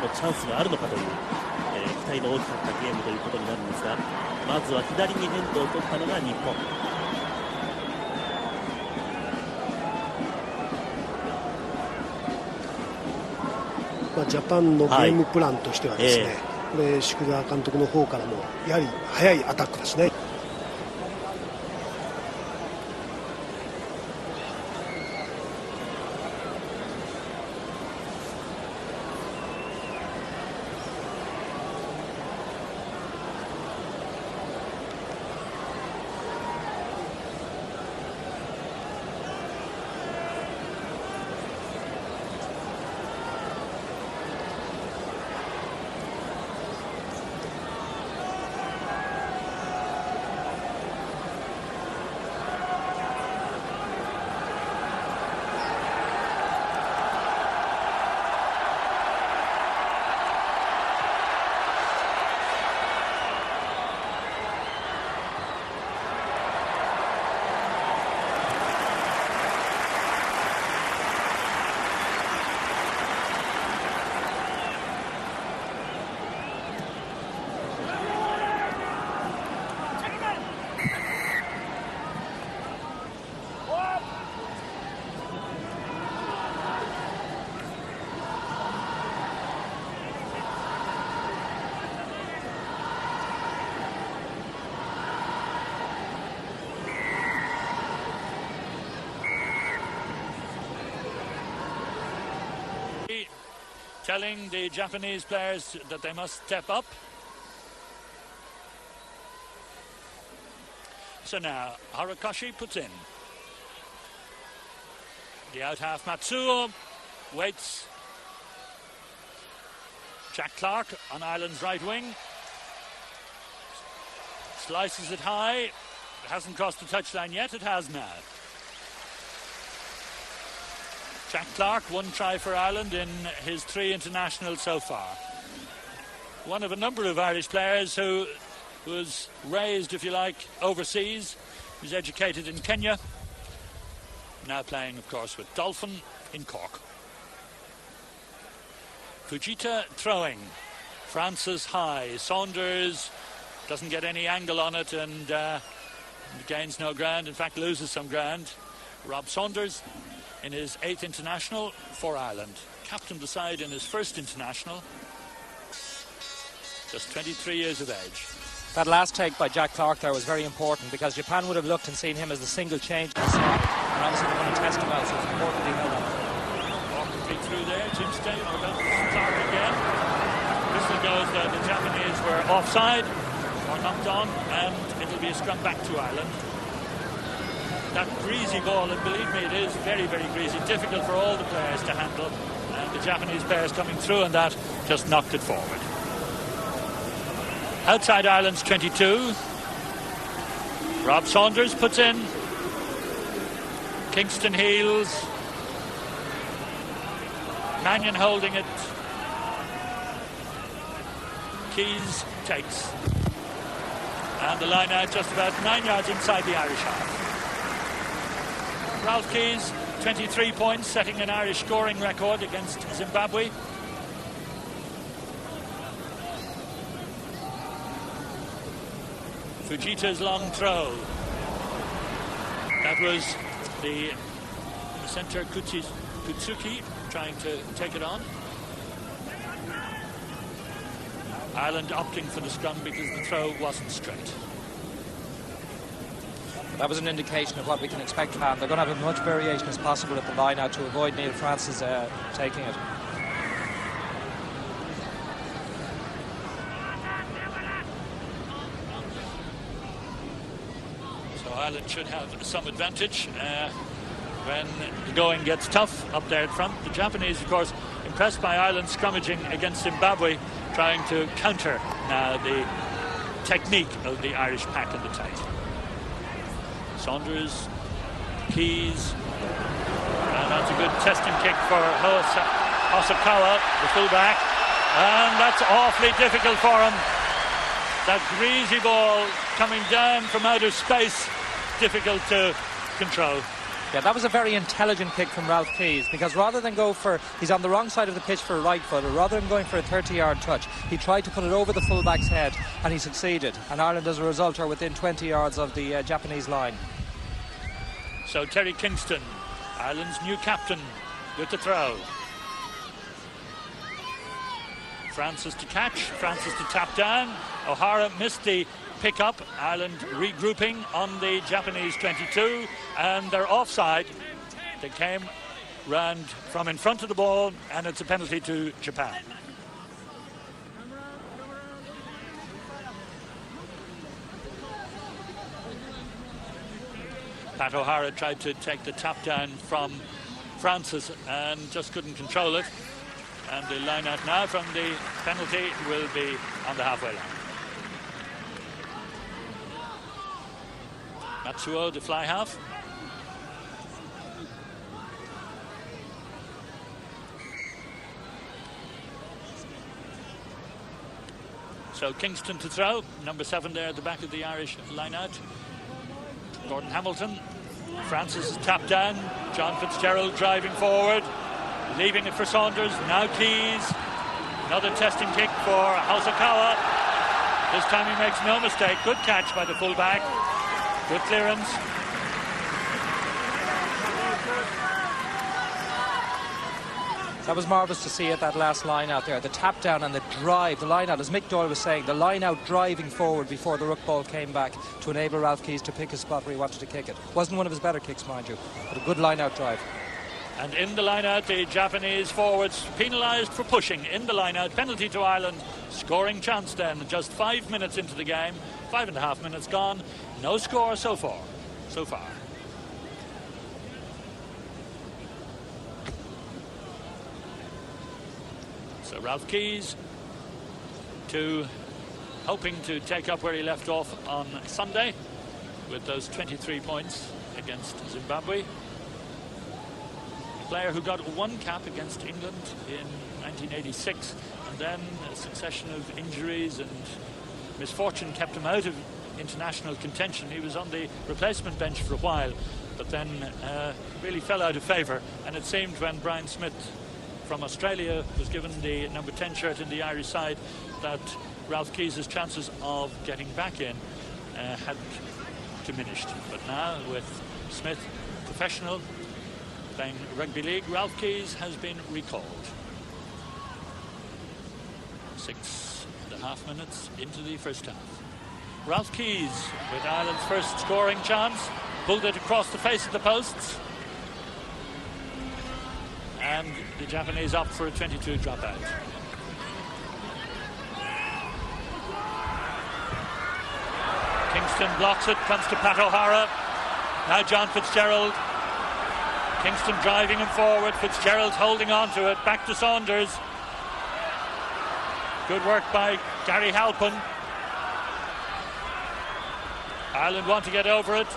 もチャンスがあるのかという、期待の大きかったゲームということになるんですが、まずは左にエンドを取ったのが日本。ジャパンのゲームプランとしてはですね、これ宿澤監督の方からもやはり速いアタックですね。Telling the Japanese players that they must step up. So now Harakashi puts in. The out half Matsuo waits. Jack Clark on Ireland's right wing. Slices it high. It hasn't crossed the touchline yet. It has now. Jack Clark, one try for Ireland in his 3 internationals so far. One of a number of Irish players who was raised, if you like, overseas. He was educated in Kenya. Now playing, of course, with Dolphin in Cork. Fujita throwing. Francis high. Saunders doesn't get any angle on it and gains no ground. In fact, loses some ground. Rob Saunders in his 8th international for Ireland. Captained the side in his first international. Just 23 years of age. That last take by Jack Clark there was very important because Japan would have looked and seen him as the single change. And obviously they want to test him out, so it's important he held on. Walking through there, Jim Stay, Clark again. Whistle goes that the Japanese were offside or knocked on, and it'll be a scrum back to Ireland. That greasy ball, and believe me, it is very, very greasy, difficult for all the players to handle, and the Japanese players coming through and that just knocked it forward. Outside Ireland's 22. Rob Saunders puts in. Kingston heels. Mannion holding it. Keys takes. And the line out just about 9 yards inside the Irish half. Ralph Keys, 23 points, setting an Irish scoring record against Zimbabwe. Fujita's long throw. That was the centre Kutsuki trying to take it on. Ireland opting for the scrum because the throw wasn't straight. That was an indication of what we can expect from them. They're going to have as much variation as possible at the line out to avoid Neil Francis taking it. So Ireland should have some advantage when the going gets tough up there at front. The Japanese, of course, impressed by Ireland's scrummaging against Zimbabwe, trying to counter now the technique of the Irish pack in the tight. Saunders, Keys, and that's a good testing kick for Hosokawa, the fullback, and that's awfully difficult for him. That greasy ball coming down from outer space, difficult to control. Yeah, that was a very intelligent kick from Ralph Keyes, because rather than go for, he's on the wrong side of the pitch for a right footer, rather than going for a 30-yard touch, he tried to put it over the fullback's head, and he succeeded. And Ireland, as a result, are within 20 yards of the Japanese line. So Terry Kingston, Ireland's new captain, with the throw. Francis to catch, Francis to tap down. O'Hara missed the pick up. Ireland regrouping on the Japanese 22, and they're offside. They came round from in front of the ball, and it's a penalty to Japan. Pat O'Hara tried to take the tap down from Francis and just couldn't control it. And the line out now from the penalty will be on the halfway line. Matsuo, the fly half. So Kingston to throw, number 7 there at the back of the Irish line out. Gordon Hamilton. Francis is tapped down. John Fitzgerald driving forward, leaving it for Saunders. Now Keyes. Another testing kick for Hosokawa. This time he makes no mistake. Good catch by the fullback. Good clearance. That was marvellous to see at that last line out there. The tap down and the drive, the line out, as Mick Doyle was saying, the line out driving forward before the ruck ball came back to enable Ralph Keyes to pick a spot where he wanted to kick it. Wasn't one of his better kicks, mind you, but a good line out drive. And in the line out, the Japanese forwards penalised for pushing. In the line out, penalty to Ireland. Scoring chance then, just 5 minutes into the game. 5.5 minutes gone. No score so far. So Ralph Keyes hoping to take up where he left off on Sunday with those 23 points against Zimbabwe. A player who got 1 cap against England in 1986, and then a succession of injuries and misfortune kept him out of international contention. He was on the replacement bench for a while, but then really fell out of favour, and it seemed when Brian Smith from Australia was given the number 10 shirt in the Irish side that Ralph Keyes' chances of getting back in had diminished. But now with Smith professional playing rugby league, Ralph Keyes has been recalled. 6.5 minutes into the first half. Ralph Keyes with Ireland's first scoring chance, pulled it across the face of the posts, and the Japanese up for a 22 dropout. Kingston blocks it, comes to Pat O'Hara. Now John Fitzgerald. Kingston driving him forward. Fitzgerald's holding on to it. Back to Saunders. Good work by Gary Halpin. Ireland want to get over it,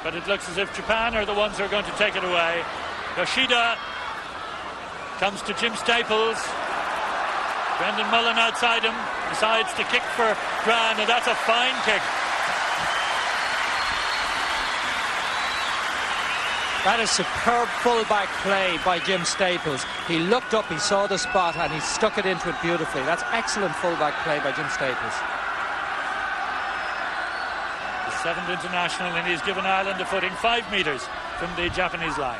but it looks as if Japan are the ones who are going to take it away. Yoshida comes to Jim Staples. Brendan Mullen outside him, decides to kick for Gran, and that's a fine kick. That is superb full-back play by Jim Staples. He looked up, he saw the spot, and he stuck it into it beautifully. That's excellent full-back play by Jim Staples. The 7th international, and he's given Ireland a footing 5 metres from the Japanese line.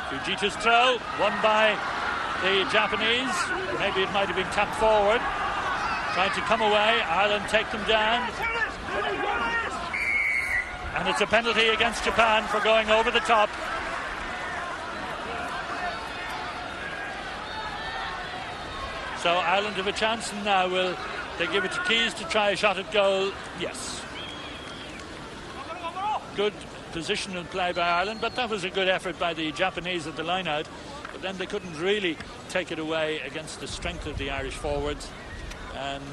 Fujita's throw, won by the Japanese. Maybe it might have been tapped forward. Trying to come away, Ireland take them down. And it's a penalty against Japan for going over the top. So Ireland have a chance, and now will they give it to Keyes to try a shot at goal? Yes. Good positional play by Ireland, but that was a good effort by the Japanese at the line out. But then they couldn't really take it away against the strength of the Irish forwards, and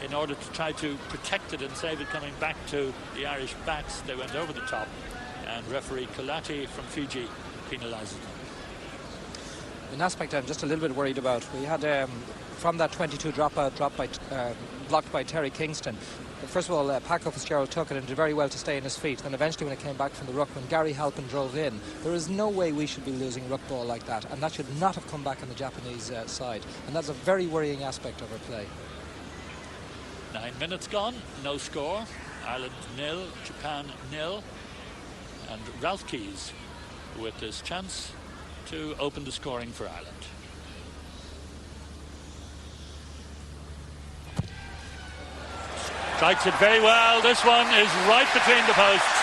in order to try to protect it and save it coming back to the Irish backs, they went over the top, and referee Kolati from Fiji penalises them. An aspect I'm just a little bit worried about. We had from that 22 dropout dropped by blocked by Terry Kingston. First of all, Paco Fitzgerald took it and did very well to stay on his feet. Then eventually when it came back from the ruck, when Gary Halpin drove in, there is no way we should be losing ruck ball like that, and that should not have come back on the Japanese side. And that's a very worrying aspect of our play. 9 minutes gone, no score. Ireland 0, Japan 0. And Ralph Keyes with this chance to open the scoring for Ireland. Strikes it very well. This one is right between the posts.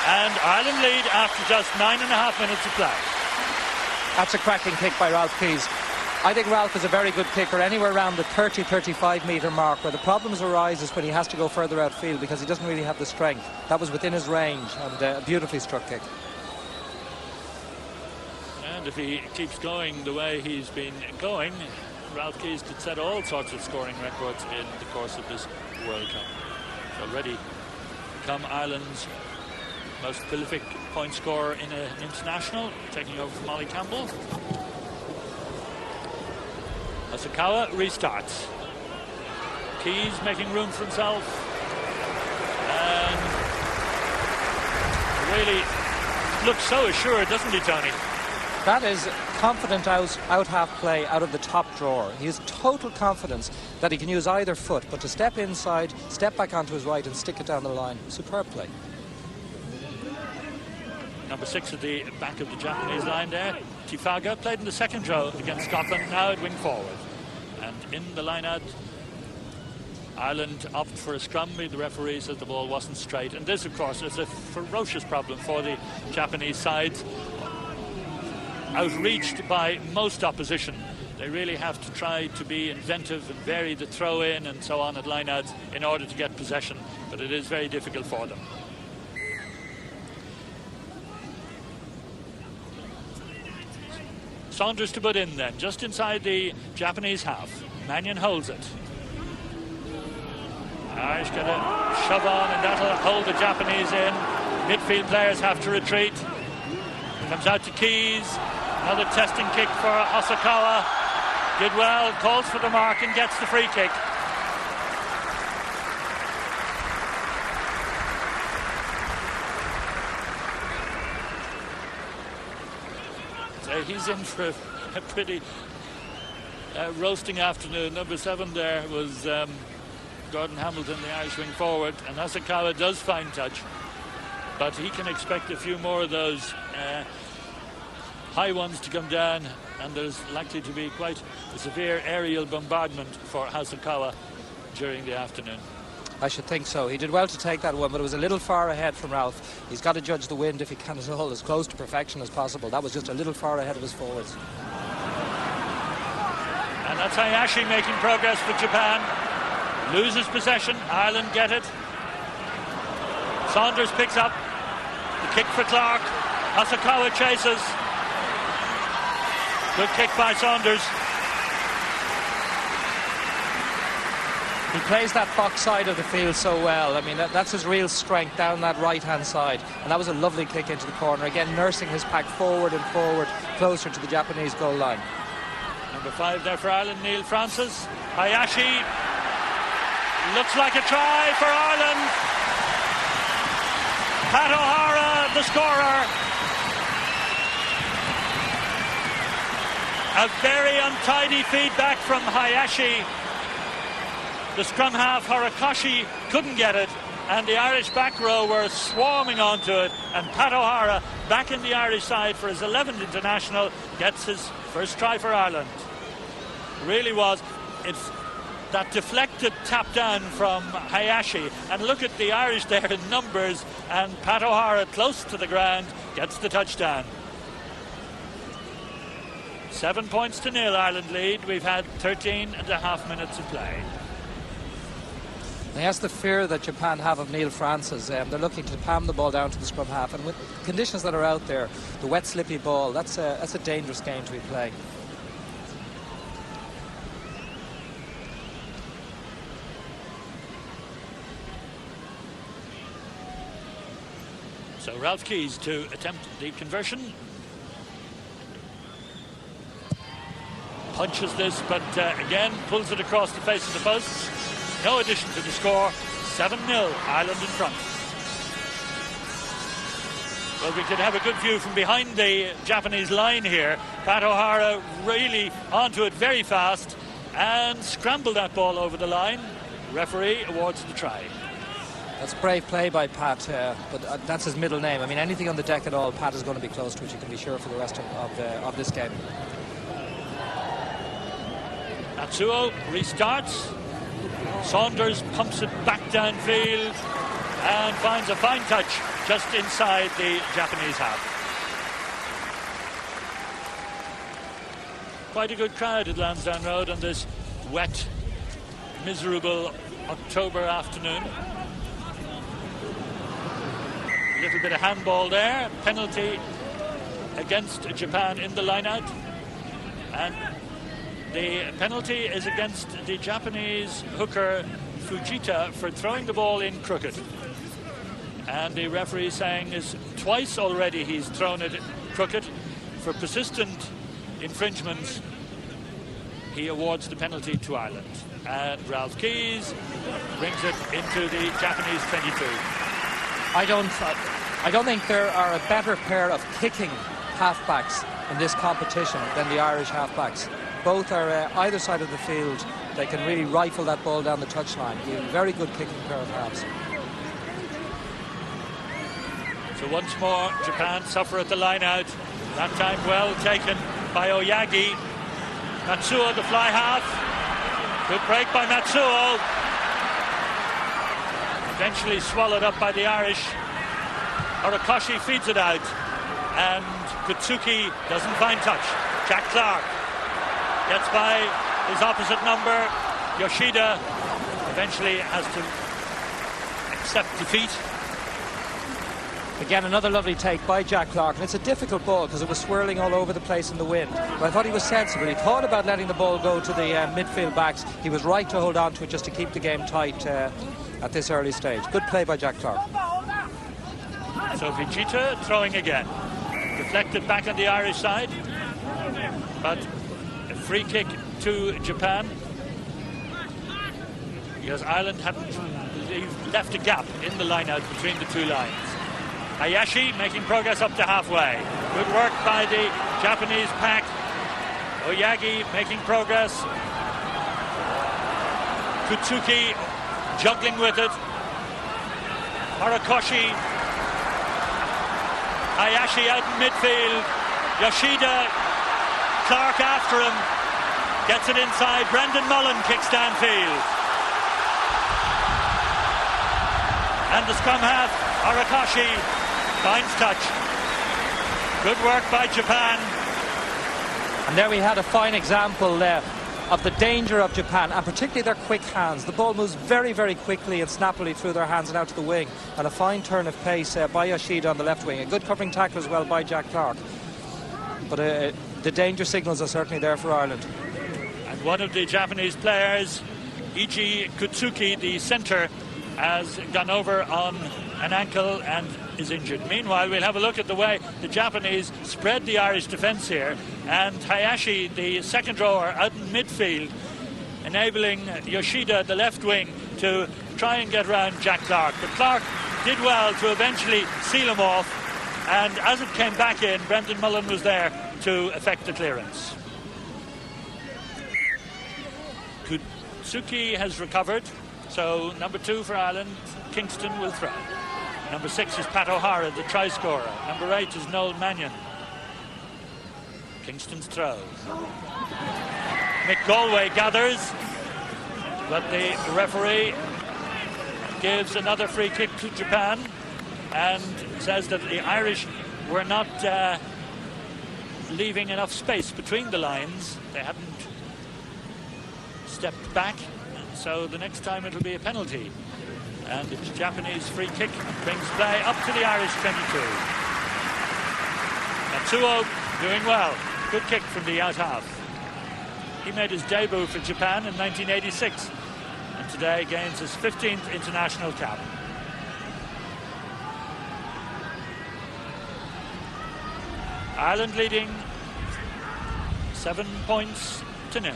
And Ireland lead after just 9.5 minutes of play. That's a cracking kick by Ralph Keyes. I think Ralph is a very good kicker anywhere around the 30-35 metre mark. Where the problems arise is when he has to go further outfield because he doesn't really have the strength. That was within his range, and a beautifully struck kick. And if he keeps going the way he's been going, Ralph Keyes could set all sorts of scoring records in the course of this World Cup. He's already become Ireland's most prolific point scorer in an international, taking over from Ollie Campbell. Asakawa restarts. Keyes making room for himself. And really looks so assured, doesn't he, Tony? That is confident out half play out of the top drawer. He has total confidence that he can use either foot, but to step inside, step back onto his right and stick it down the line. Superb play. Number 6 at the back of the Japanese line there. Tifaga played in the second row against Scotland, now at wing forward. And in the line-out, Ireland opted for a scrum. The referee said the ball wasn't straight. And this, of course, is a ferocious problem for the Japanese side. Outreached by most opposition. They really have to try to be inventive and vary the throw-in and so on at line-outs in order to get possession. But it is very difficult for them. Saunders to put in then, just inside the Japanese half. Mannion holds it. Irish get a shove on and that'll hold the Japanese in. Midfield players have to retreat. Comes out to Keyes. Another testing kick for Asakawa. Did well, calls for the mark and gets the free kick. He's in for a pretty roasting afternoon. Number 7 there was Gordon Hamilton, the Irish wing forward, and Asakawa does find touch, but he can expect a few more of those high ones to come down, and there's likely to be quite a severe aerial bombardment for Asakawa during the afternoon. I should think so. He did well to take that one, but it was a little far ahead from Ralph. He's got to judge the wind if he can at all, as close to perfection as possible. That was just a little far ahead of his forwards. And that's Hayashi making progress for Japan. Loses possession. Ireland get it. Saunders picks up. The kick for Clark. Asakawa chases. Good kick by Saunders. He plays that box side of the field so well. I mean, that's his real strength down that right-hand side. And that was a lovely kick into the corner. Again, nursing his pack forward and forward, closer to the Japanese goal line. Number 5 there for Ireland, Neil Francis. Hayashi. Looks like a try for Ireland. Pat O'Hara, the scorer. A very untidy feedback from Hayashi. The scrum half, Horikoshi, couldn't get it, and the Irish back row were swarming onto it, and Pat O'Hara, back in the Irish side for his 11th international, gets his first try for Ireland. Really was. It's that deflected tap down from Hayashi, and look at the Irish there in numbers, and Pat O'Hara close to the ground gets the touchdown. 7 points to 0, Ireland lead. We've had 13.5 minutes of play. That's the fear that Japan have of Neil Francis. They're looking to palm the ball down to the scrum half, and with conditions that are out there, the wet, slippy ball, that's a dangerous game to be playing. So Ralph Keyes to attempt the conversion. Punches this, but again pulls it across the face of the post. No addition to the score. 7-0, Ireland in front. Well, we could have a good view from behind the Japanese line here. Pat O'Hara really onto it very fast and scrambled that ball over the line. Referee awards the try. That's brave play by Pat, but that's his middle name. I mean, anything on the deck at all, Pat is going to be close to it, you can be sure, for the rest of this game. Natsuo restarts. Saunders pumps it back downfield and finds a fine touch just inside the Japanese half. Quite a good crowd at Lansdowne Road on this wet, miserable October afternoon. A little bit of handball there. Penalty against Japan in the line-out. And the penalty is against the Japanese hooker Fujita for throwing the ball in crooked. And the referee saying is twice already he's thrown it crooked. For persistent infringements, he awards the penalty to Ireland. And Ralph Keyes brings it into the Japanese 22. I don't think there are a better pair of kicking halfbacks in this competition than the Irish halfbacks. Both are either side of the field. They can really rifle that ball down the touchline. A very good kicking pair of halves. So once more, Japan suffer at the line out. That time well taken by Oyagi. Matsuo, the fly half. Good break by Matsuo. Eventually swallowed up by the Irish. Horikoshi feeds it out. And Kutsuki doesn't find touch. Jack Clark gets by his opposite number. Yoshida eventually has to accept defeat. Again, another lovely take by Jack Clark. And it's a difficult ball because it was swirling all over the place in the wind. But I thought he was sensible. He thought about letting the ball go to the midfield backs. He was right to hold on to it just to keep the game tight at this early stage. Good play by Jack Clark. So Fujita throwing again. Deflected back on the Irish side. But a free kick to Japan. Because Ireland hadn't left a gap in the line out between the two lines. Hayashi making progress up to halfway. Good work by the Japanese pack. Oyagi making progress. Kutsuki juggling with it. Horikoshi. Hayashi out in midfield. Yoshida. Clark after him. Gets it inside. Brendan Mullen kicks downfield. And the scrum half, Horikoshi, finds touch. Good work by Japan. And there we had a fine example of the danger of Japan, and particularly their quick hands. The ball moves very, very quickly and snappily through their hands and out to the wing. And a fine turn of pace by Yoshida on the left wing. A good covering tackle as well by Jack Clark. But the danger signals are certainly there for Ireland. And one of the Japanese players, Iji Kutsuki, the centre, has gone over on an ankle and is injured. Meanwhile, we'll have a look at the way the Japanese spread the Irish defence here, and Hayashi, the second rower, out in midfield, enabling Yoshida, the left wing, to try and get around Jack Clark. But Clark did well to eventually seal him off, and as it came back in, Brendan Mullen was there to effect the clearance. Kutsuki has recovered. So number 2 for Ireland, Kingston will throw. Number 6 is Pat O'Hara, the try scorer. Number 8 is Noel Mannion. Kingston's throw. Mick Galway gathers, but the referee gives another free kick to Japan and says that the Irish were not leaving enough space between the lines. They hadn't stepped back. So the next time it'll be a penalty. And the Japanese free kick brings play up to the Irish 22. Natsuo doing well. Good kick from the out half. He made his debut for Japan in 1986 and today gains his 15th international cap. Ireland leading 7 points to 0.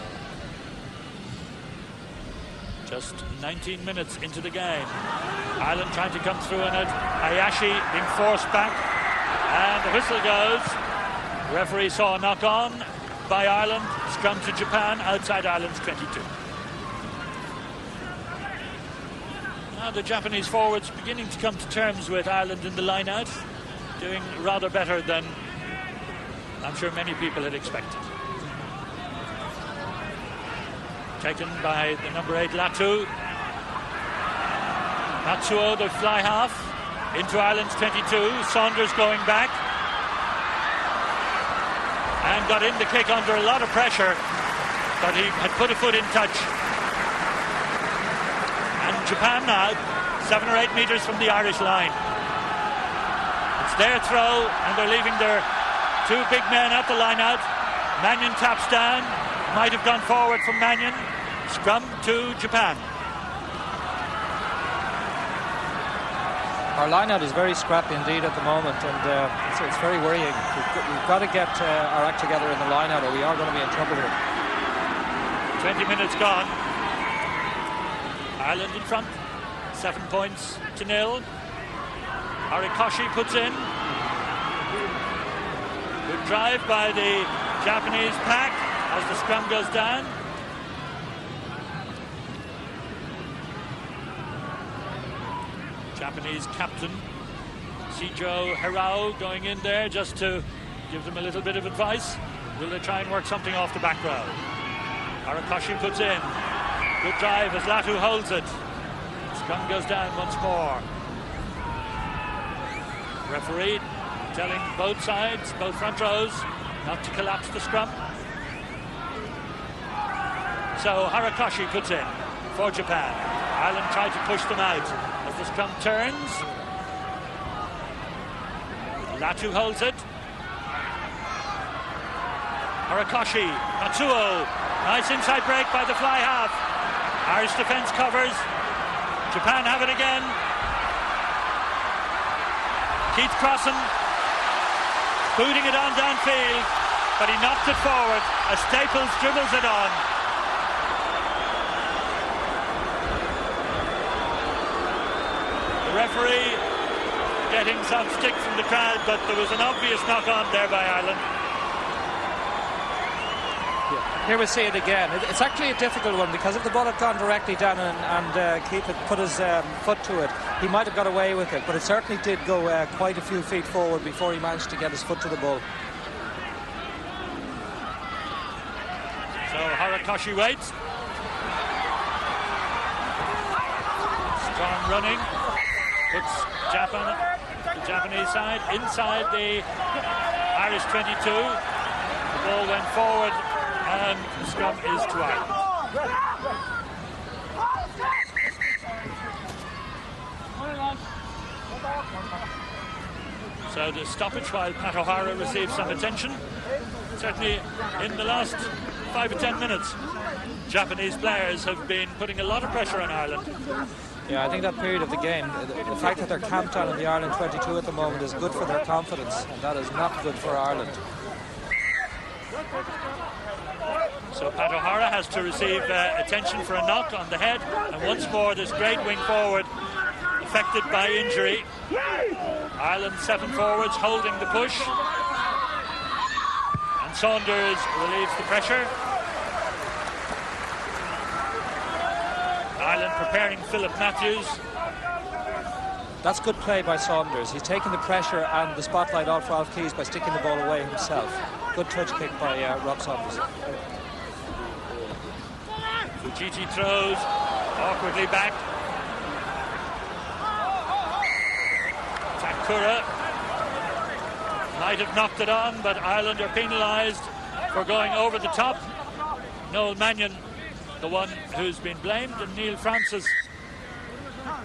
Just 19 minutes into the game. Ireland trying to come through in it. Hayashi being forced back. And the whistle goes. The referee saw a knock on by Ireland. Scrum to Japan outside Ireland's 22. Now the Japanese forwards beginning to come to terms with Ireland in the line-out. Doing rather better than I'm sure many people had expected. Taken by the number 8 Latu. Matsuo, the fly half, into Ireland's 22. Saunders going back. And got in the kick under a lot of pressure, but he had put a foot in touch. And Japan now, 7 or 8 metres from the Irish line. It's their throw, and they're leaving their 2 big men at the line out. Mannion taps down. Might have gone forward from Mannion. Scrum to Japan. Our line-out is very scrappy indeed at the moment, and it's very worrying. We've got to get our act together in the line-out, or we are going to be in trouble here. 20 minutes gone. Ireland in front. 7 points to 0. Horikoshi puts in. Good drive by the Japanese pack as the scrum goes down. Japanese captain Shijo Hirao going in there just to give them a little bit of advice. Will they try and work something off the back row? Horikoshi puts in. Good drive as Latu holds it. Scrum goes down once more. Referee telling both sides, both front rows, not to collapse the scrum. So Horikoshi puts in for Japan. Ireland tried to push them out as the scrum turns. Latu holds it. Horikoshi, Matsuo, nice inside break by the fly half. Irish defence covers. Japan have it again. Keith Crossan booting it on downfield, but he knocked it forward as Staples dribbles it on. The referee getting some stick from the crowd, but there was an obvious knock on there by Ireland. Here we see it again. It's actually a difficult one because if the ball had gone directly down and Keith had put his foot to it, he might have got away with it, but it certainly did go quite a few feet forward before he managed to get his foot to the ball. So Horikoshi waits. Strong running. Puts the Japanese side inside the Irish 22. The ball went forward and the scrum is to Ireland. So the stoppage while Pat O'Hara received some attention. Certainly in the last 5 or 10 minutes, Japanese players have been putting a lot of pressure on Ireland. Yeah, I think that period of the game, the fact that they're camped on in the Ireland 22 at the moment is good for their confidence, and that is not good for Ireland. So Pat O'Hara has to receive attention for a knock on the head, and once more this great wing forward affected by injury. Ireland 7 forwards holding the push, and Saunders relieves the pressure. Ireland preparing Philip Matthews. That's good play by Saunders. He's taking the pressure and the spotlight off Ralph Keyes by sticking the ball away himself. Good touch kick by Rob Saunders. Fujiti throws awkwardly back. Takura might have knocked it on, but Ireland are penalised for going over the top. Noel Mannion, the one who's been blamed, and Neil Francis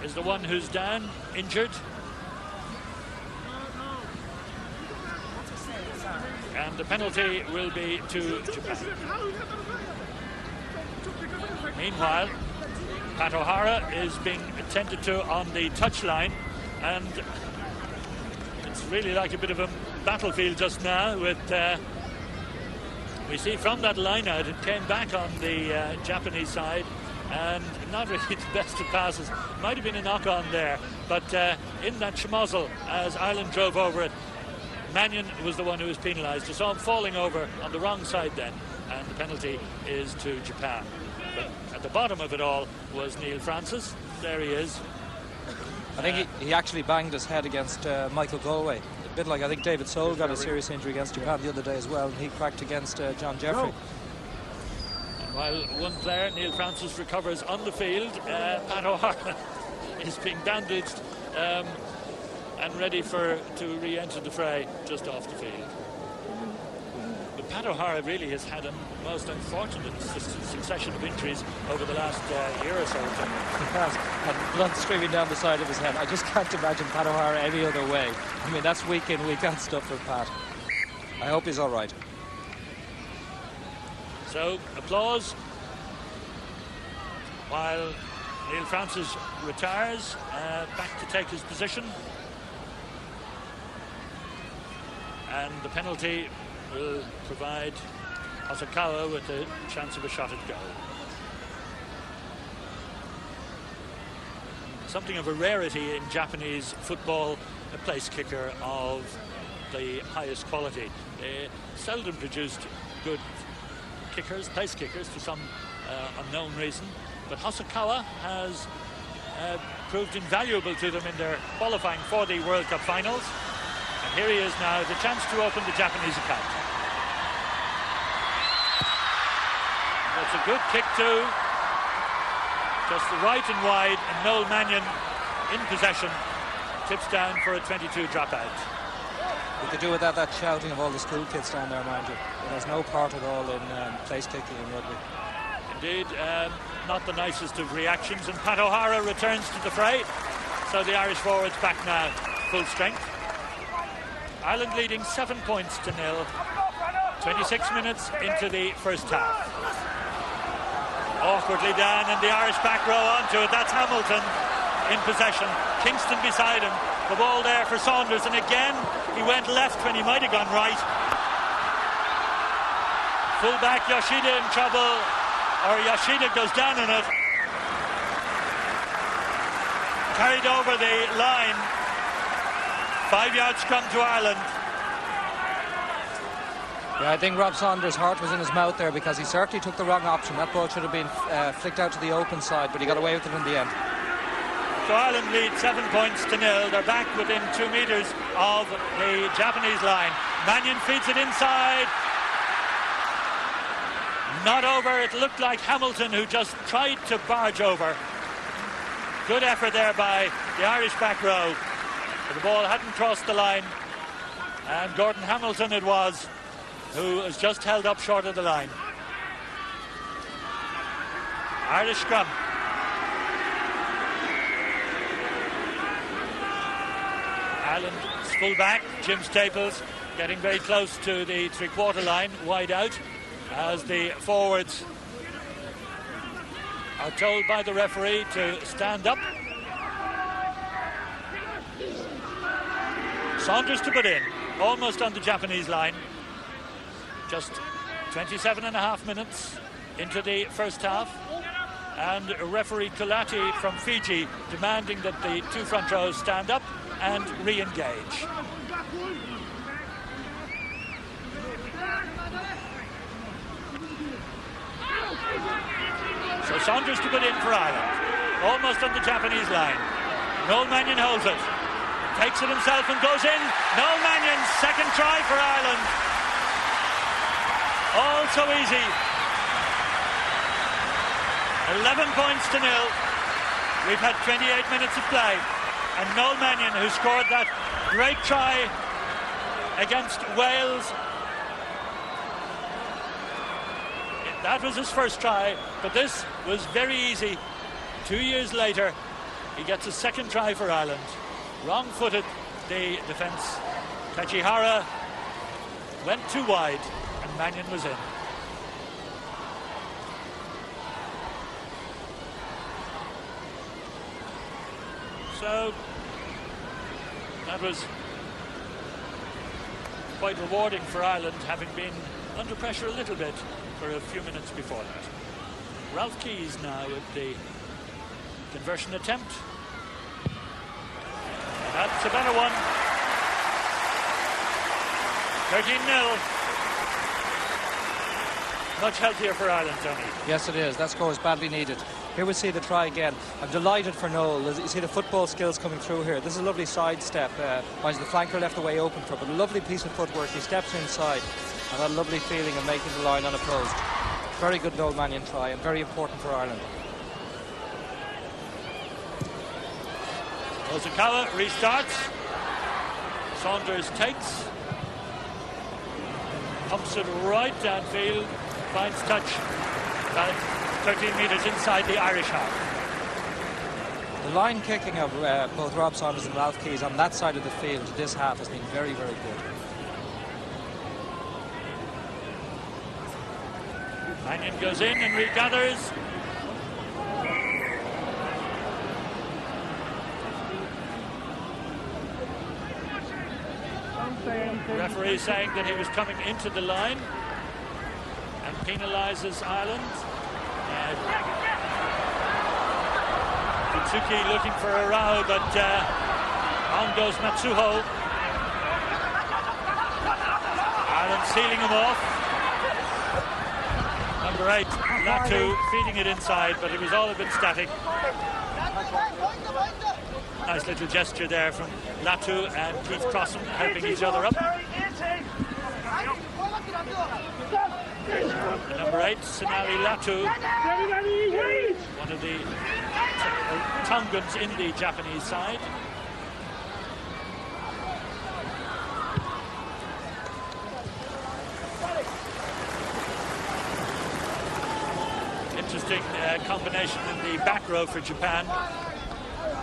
is the one who's down, injured. And the penalty will be to Japan. Meanwhile, Pat O'Hara is being attended to on the touchline, and it's really like a bit of a battlefield just now with we see from that line out it came back on the Japanese side, and not really the best of passes. Might have been a knock-on there, but in that schmozzle, as Ireland drove over it, Mannion was the one who was penalised. You saw him falling over on the wrong side then, and the penalty is to Japan. But at the bottom of it all was Neil Francis. There he is. I think he actually banged his head against Michael Galway. A bit like I think David Soul got a serious injury against Japan the other day as well, and he cracked against John Jeffrey. And while one player, Neil Francis, recovers on the field, Pat O'Hara is being bandaged and ready to re-enter the fray just off the field. But Pat O'Hara really has had a most unfortunate succession of injuries over the last year or so. He has, and blood streaming down the side of his head. I just can't imagine Pat O'Hara any other way. I mean, that's week in, week out stuff for Pat. I hope he's all right. So, applause while Neil Francis retires back to take his position. And the penalty will provide Hosokawa with a chance of a shot at goal. Something of a rarity in Japanese football, a place kicker of the highest quality. They seldom produced good kickers, place kickers, for some unknown reason. But Hosokawa has proved invaluable to them in their qualifying for the World Cup finals. And here he is now, the chance to open the Japanese account. That's a good kick too. Just right and wide, and Noel Mannion in possession. Tips down for a 22 dropout. We could do without that shouting of all the school kids down there, mind you. It has no part at all in place kicking in rugby. Indeed, not the nicest of reactions, and Pat O'Hara returns to the fray. So the Irish forwards back now, full strength. Ireland leading 7 points to 0. 26 minutes into the first half. Awkwardly down, and the Irish back row onto it. That's Hamilton in possession. Kingston beside him. The ball there for Saunders, and again he went left when he might have gone right. Fullback Yoshida in trouble, or Yoshida goes down on it. Carried over the line. 5-yard scrum to Ireland. Yeah, I think Rob Saunders' heart was in his mouth there, because he certainly took the wrong option. That ball should have been flicked out to the open side, but he got away with it in the end. So Ireland lead 7 points to 0. They're back within 2 metres of the Japanese line. Mannion feeds it inside. Not over. It looked like Hamilton, who just tried to barge over. Good effort there by the Irish back row. But the ball hadn't crossed the line. And Gordon Hamilton it was, who was just held up short of the line. Irish scrum. Ireland's full back, Jim Staples, getting very close to the three-quarter line, wide out, as the forwards are told by the referee to stand up. Saunders to put in, almost on the Japanese line. Just 27.5 minutes into the first half, and referee Kulati from Fiji demanding that the two front rows stand up and re-engage. So Saunders to put in for Ireland, almost on the Japanese line. Noel Mannion holds it, takes it himself and goes in. Noel Mannion, second try for Ireland. All so easy. 11 points to 0. We've had 28 minutes of play. And Noel Mannion, who scored that great try against Wales. That was his first try, but this was very easy. 2 years later, he gets a second try for Ireland. Wrong-footed the defence. Tachihara went too wide, and Mannion was in. So that was quite rewarding for Ireland, having been under pressure a little bit for a few minutes before that. Ralph Keyes now with the conversion attempt. That's a better one. 13-0. Much healthier for Ireland, Tony. Yes, it is. That score is badly needed. Here we see the try again. I'm delighted for Noel. You see the football skills coming through here. This is a lovely sidestep. Finds the flanker left the way open for, but a lovely piece of footwork. He steps inside, and that lovely feeling of making the line unopposed. Very good Noel Mannion try, and very important for Ireland. Ozakawa restarts. Saunders takes. Pumps it right downfield. Finds touch. 13 metres inside the Irish half. The line kicking of both Rob Saunders and Ralph Keyes on that side of the field this half has been very, very good. Mannion goes in and regathers. The referee saying that he was coming into the line and penalises Ireland. Kitsuki looking for a row, but on goes Matsuho. Ireland sealing him off. Number 8, Latu, feeding it inside, but it was all a bit static. Nice little gesture there from Latu and Keith Crossan helping each other up. Number 8, Sinali Latu, one of the Tongans in the Japanese side. Interesting combination in the back row for Japan.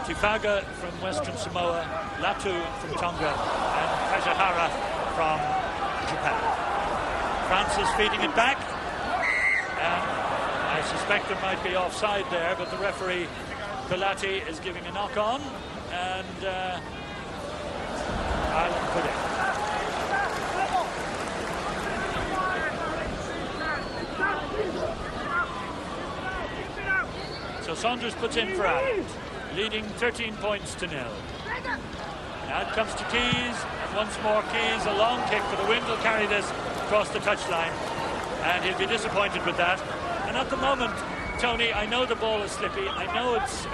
Tifaga from Western Samoa, Latu from Tonga, and Kajihara from Japan. Francis feeding it back, and I suspect there might be offside there, but the referee Colati is giving a knock on, and Ireland put in. So Saunders puts in for Ireland, leading 13 points to 0. Now it comes to Keyes, and once more Keyes, a long kick for the wind will carry this across the touchline, and he'll be disappointed with that. And at the moment, Tony, I know the ball is slippy, I know it's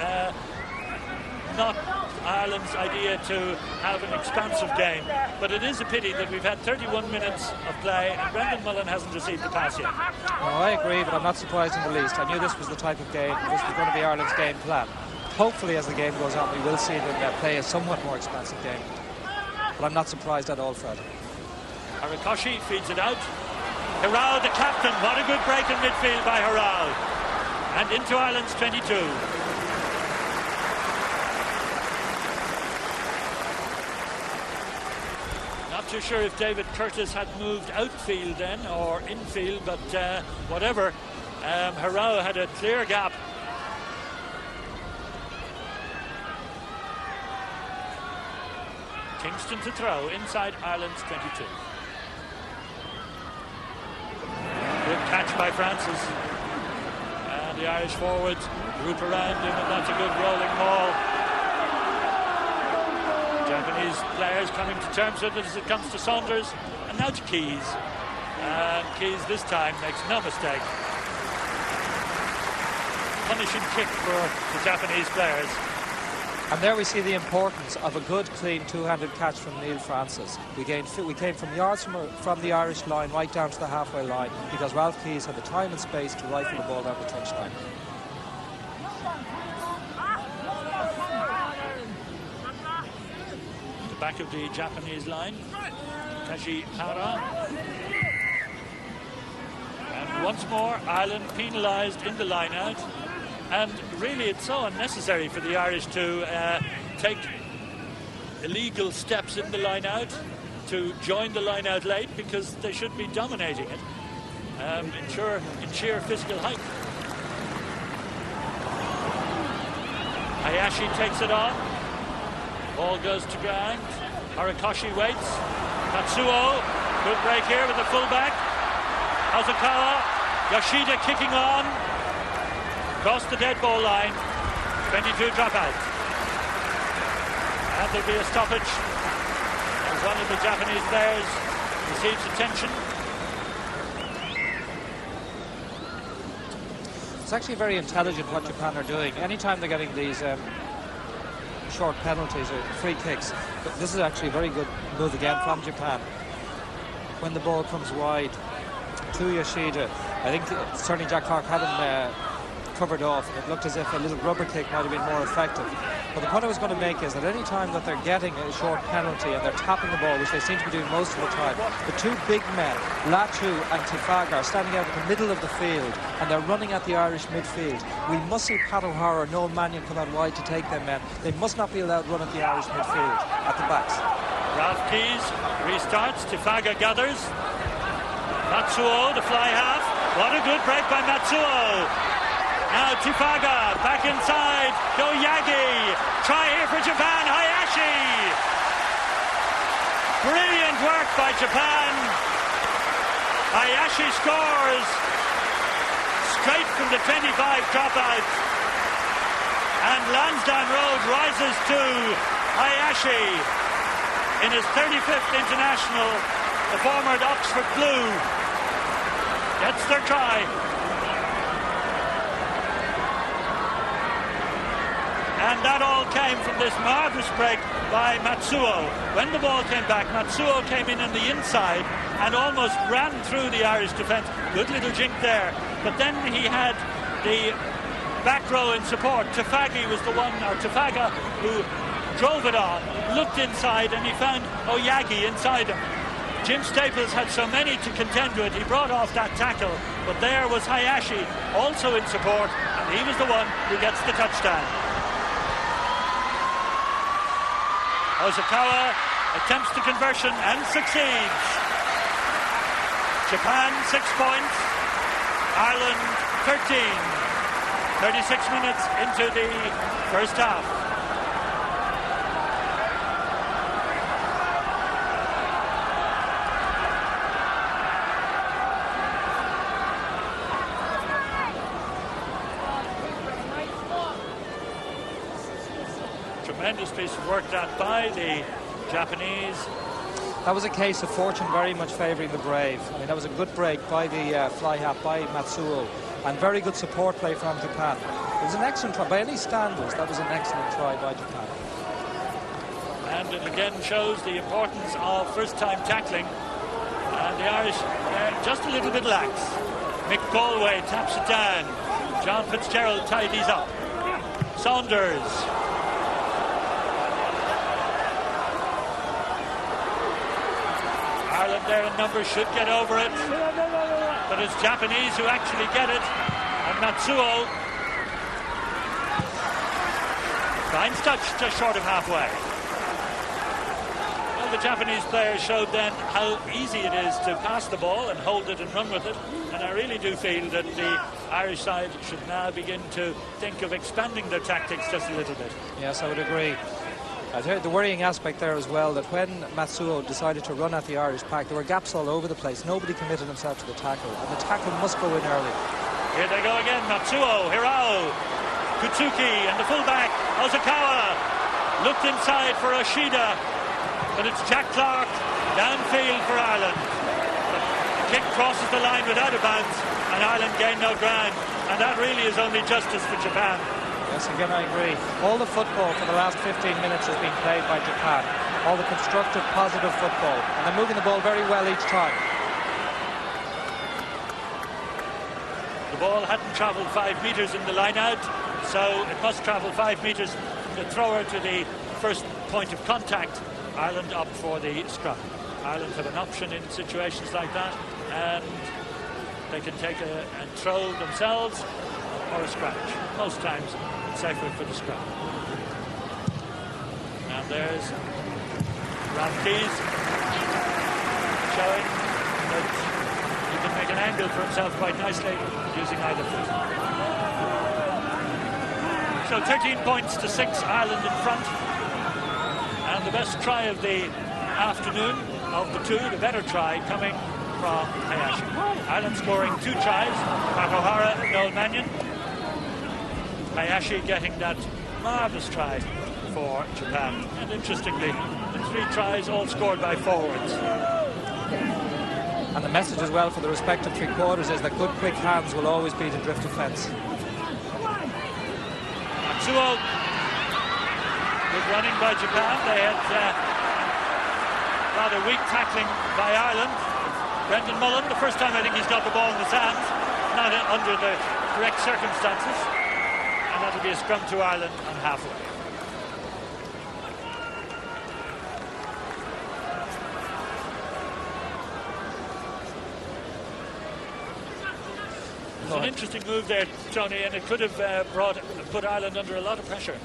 not Ireland's idea to have an expansive game, but it is a pity that we've had 31 minutes of play and Brendan Mullen hasn't received the pass yet. Oh, I agree, but I'm not surprised in the least. I knew this was the type of game, this was going to be Ireland's game plan. Hopefully, as the game goes on, we will see them play a somewhat more expansive game. But I'm not surprised at all, Fred. Harikoshi feeds it out. Hirao, the captain. What a good break in midfield by Hirao. And into Ireland's 22. Not too sure if David Curtis had moved outfield then or infield, but whatever. Hirao had a clear gap. Kingston to throw inside Ireland's 22. Good catch by Francis. And the Irish forwards group around him, and that's a good rolling ball. Japanese players coming to terms with it as it comes to Saunders. And now to Keyes. And Keyes this time makes no mistake. Punishing kick for the Japanese players. And there we see the importance of a good, clean, two-handed catch from Neil Francis. We came from yards from the Irish line right down to the halfway line because Ralph Keyes had the time and space to rifle the ball down the touchline. The back of the Japanese line, Kajihara. And once more, Ireland penalised in the line-out. And really, it's so unnecessary for the Irish to take illegal steps in the line-out, to join the line-out late, because they should be dominating it in sheer physical height. Hayashi takes it on. Ball goes to ground. Harikoshi waits. Matsuo, good break here with the fullback. Hazukawa, Yoshida kicking on. Across the dead ball line. 22 drop out. And there'll be a stoppage as one of the Japanese players receives attention. It's actually very intelligent what Japan are doing. Anytime they're getting these short penalties or free kicks, but this is actually a very good move again from Japan. When the ball comes wide to Yoshida, I think certainly Jack Clark had him covered off. It looked as if a little rubber kick might have been more effective. But the point I was going to make is that any time that they're getting a short penalty and they're tapping the ball, which they seem to be doing most of the time, the two big men, Latu and Tifaga, are standing out in the middle of the field and they're running at the Irish midfield. We must see Pat O'Hara or Noel Mannion come out wide to take them men. They must not be allowed to run at the Irish midfield at the backs. Ralph Keys restarts. Tifaga gathers. Matsuo, the fly half. What a good break by Matsuo. Now Tifaga back inside. Go Yagi. Try here for Japan. Hayashi. Brilliant work by Japan. Hayashi scores straight from the 25 dropout. And Lansdowne Road rises to Hayashi in his 35th international. The former Oxford Blue gets their try. And that all came from this marvellous break by Matsuo. When the ball came back, Matsuo came in on the inside and almost ran through the Irish defence. Good little jink there. But then he had the back row in support. Tifaga was the one, or Tifaga, who drove it on, looked inside, and he found Oyagi inside him. Jim Staples had so many to contend with, he brought off that tackle. But there was Hayashi, also in support, and he was the one who gets the touchdown. Ozawa attempts the conversion and succeeds. Japan 6 points, Ireland 13. 36 minutes into the first half. Tremendous piece of work done by the Japanese. That was a case of fortune very much favouring the brave. I mean, that was a good break by the fly half by Matsuo, and very good support play from Japan. It was an excellent try by any standards. That was an excellent try by Japan. And it again shows the importance of first-time tackling. And the Irish just a little bit lax. Mick Galway taps it down. John Fitzgerald tidies up. Saunders. Ireland there in numbers should get over it, but it's Japanese who actually get it. And Matsuo finds touch just short of halfway. Well, the Japanese players showed then how easy it is to pass the ball and hold it and run with it, and I really do feel that the Irish side should now begin to think of expanding their tactics just a little bit. Yes, I would agree. I think the worrying aspect there as well, that when Matsuo decided to run at the Irish pack, there were gaps all over the place. Nobody committed himself to the tackle, and the tackle must go in early. Here they go again. Matsuo, Hirao, Kutsuki, and the fullback, Ozawa, looked inside for Oshida, but it's Jack Clark downfield for Ireland. The kick crosses the line without a bounce, and Ireland gain no ground, and that really is only justice for Japan. Yes, again, I agree. All the football for the last 15 minutes has been played by Japan. All the constructive, positive football. And they're moving the ball very well each time. The ball hadn't travelled 5 metres in the line-out, so it must travel 5 metres from the thrower to the first point of contact. Ireland up for the scrum. Ireland have an option in situations like that, and they can take and throw themselves or a scratch. Most times it's safer for the scrum. And there's Ralph Keys showing that he can make an angle for himself quite nicely using either foot. So 13 points to 6, Ireland in front. And the best try of the afternoon, of the two, the better try coming from Hayashi. Ireland scoring 2 tries, Pat O'Hara and Noel Mannion. Hayashi getting that marvellous try for Japan. And interestingly, the 3 tries all scored by forwards. And the message as well for the respective 3 quarters is that good quick hands will always beat a drift defence. Matsuo, good running by Japan. They had rather weak tackling by Ireland. Brendan Mullen, the first time I think he's got the ball in his hands, not under the correct circumstances. And that'll be a scrum to Ireland on halfway. It's an interesting move there, Tony, and it could have put Ireland under a lot of pressure.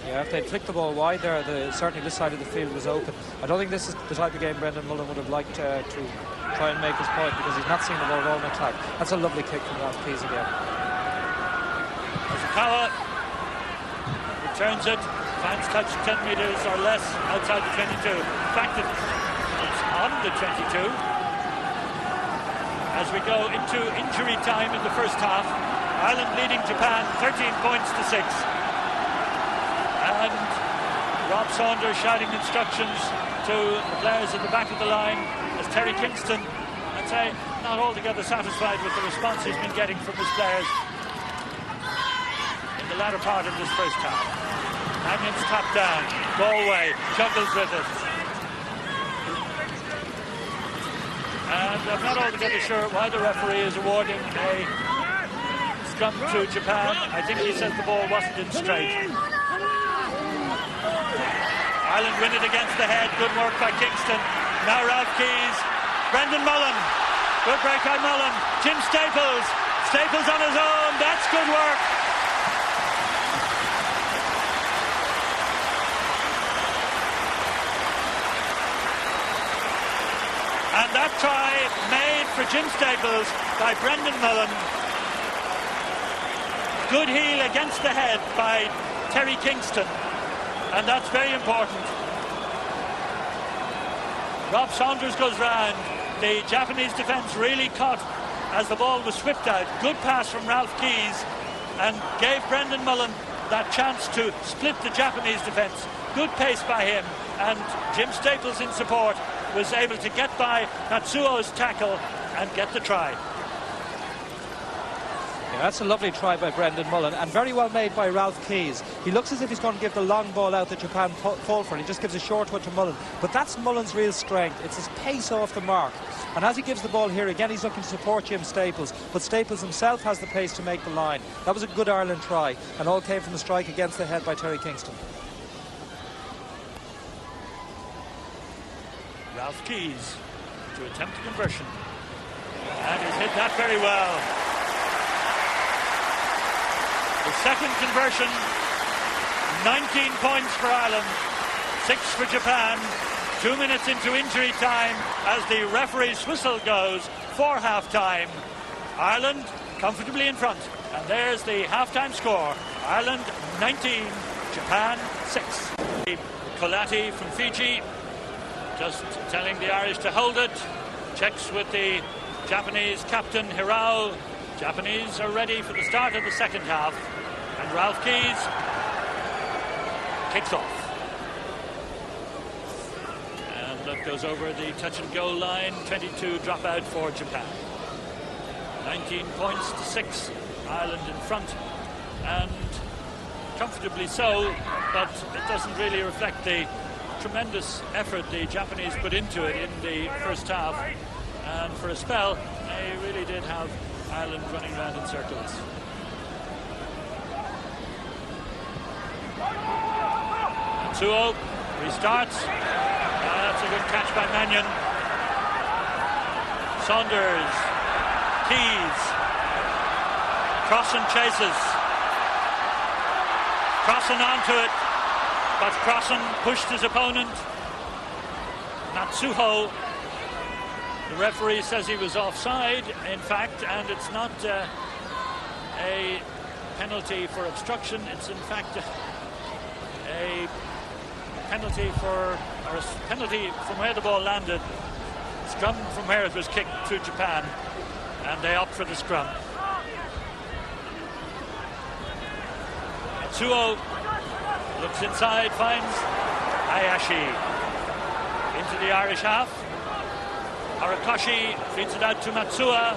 Yeah, if they'd flicked the ball wide there, certainly this side of the field was open. I don't think this is the type of game Brendan Mullen would have liked to try and make his point, because he's not seen the ball roll in attack. That's a lovely kick from Ralph Keys again. Kawa returns it, finds touch 10 metres or less outside the 22. In fact, it's on the 22. As we go into injury time in the first half, Ireland leading Japan 13 points to 6. And Rob Saunders shouting instructions to the players at the back of the line as Terry Kingston, I'd say, not altogether satisfied with the response he's been getting from his players in the latter part of this first half. Manion's tapped down, Galway juggles with it. And I'm not altogether sure why the referee is awarding a scrum to Japan. I think he said the ball wasn't in straight. Ireland win it against the head. Good work by Kingston. Now Ralph Keys. Brendan Mullen. Good break by Mullen. Jim Staples. Staples on his own. That's good work. And that try made for Jim Staples by Brendan Mullen. Good heel against the head by Terry Kingston. And that's very important. Rob Saunders goes round. The Japanese defence really caught as the ball was whipped out. Good pass from Ralph Keys and gave Brendan Mullen that chance to split the Japanese defence. Good pace by him, and Jim Staples in support was able to get by Matsuo's tackle and get the try. Yeah, that's a lovely try by Brendan Mullen, and very well made by Ralph Keys. He looks as if he's going to give the long ball out that Japan fall for, and he just gives a short one to Mullen. But that's Mullen's real strength. It's his pace off the mark. And as he gives the ball here, again, he's looking to support Jim Staples. But Staples himself has the pace to make the line. That was a good Ireland try, and all came from the strike against the head by Terry Kingston. Ralph Keys to attempt a conversion. And he's hit that very well. The second conversion, 19 points for Ireland, 6 for Japan. 2 minutes into injury time as the referee's whistle goes for half-time. Ireland comfortably in front. And there's the half-time score. Ireland 19, Japan 6. Kolati from Fiji just telling the Irish to hold it. Checks with the Japanese captain Hirao. Japanese are ready for the start of the second half. And Ralph Keys kicks off. And that goes over the touch and goal line. 22 drop out for Japan. 19 points to 6. Ireland in front. And comfortably so, but it doesn't really reflect the tremendous effort the Japanese put into it in the first half. And for a spell, they really did have Ireland running around in circles. Matsuo restarts. That's a good catch by Mannion. Saunders. Keys. Crossan chases. Crossan onto it. But Crossan pushed his opponent. Matsuo. The referee says he was offside, in fact, and it's not a penalty for obstruction. It's in fact a penalty from where the ball landed. Scrum from where it was kicked to Japan, and they opt for the scrum. Matsuo looks inside, finds Hayashi into the Irish half. Horikoshi feeds it out to Matsuo.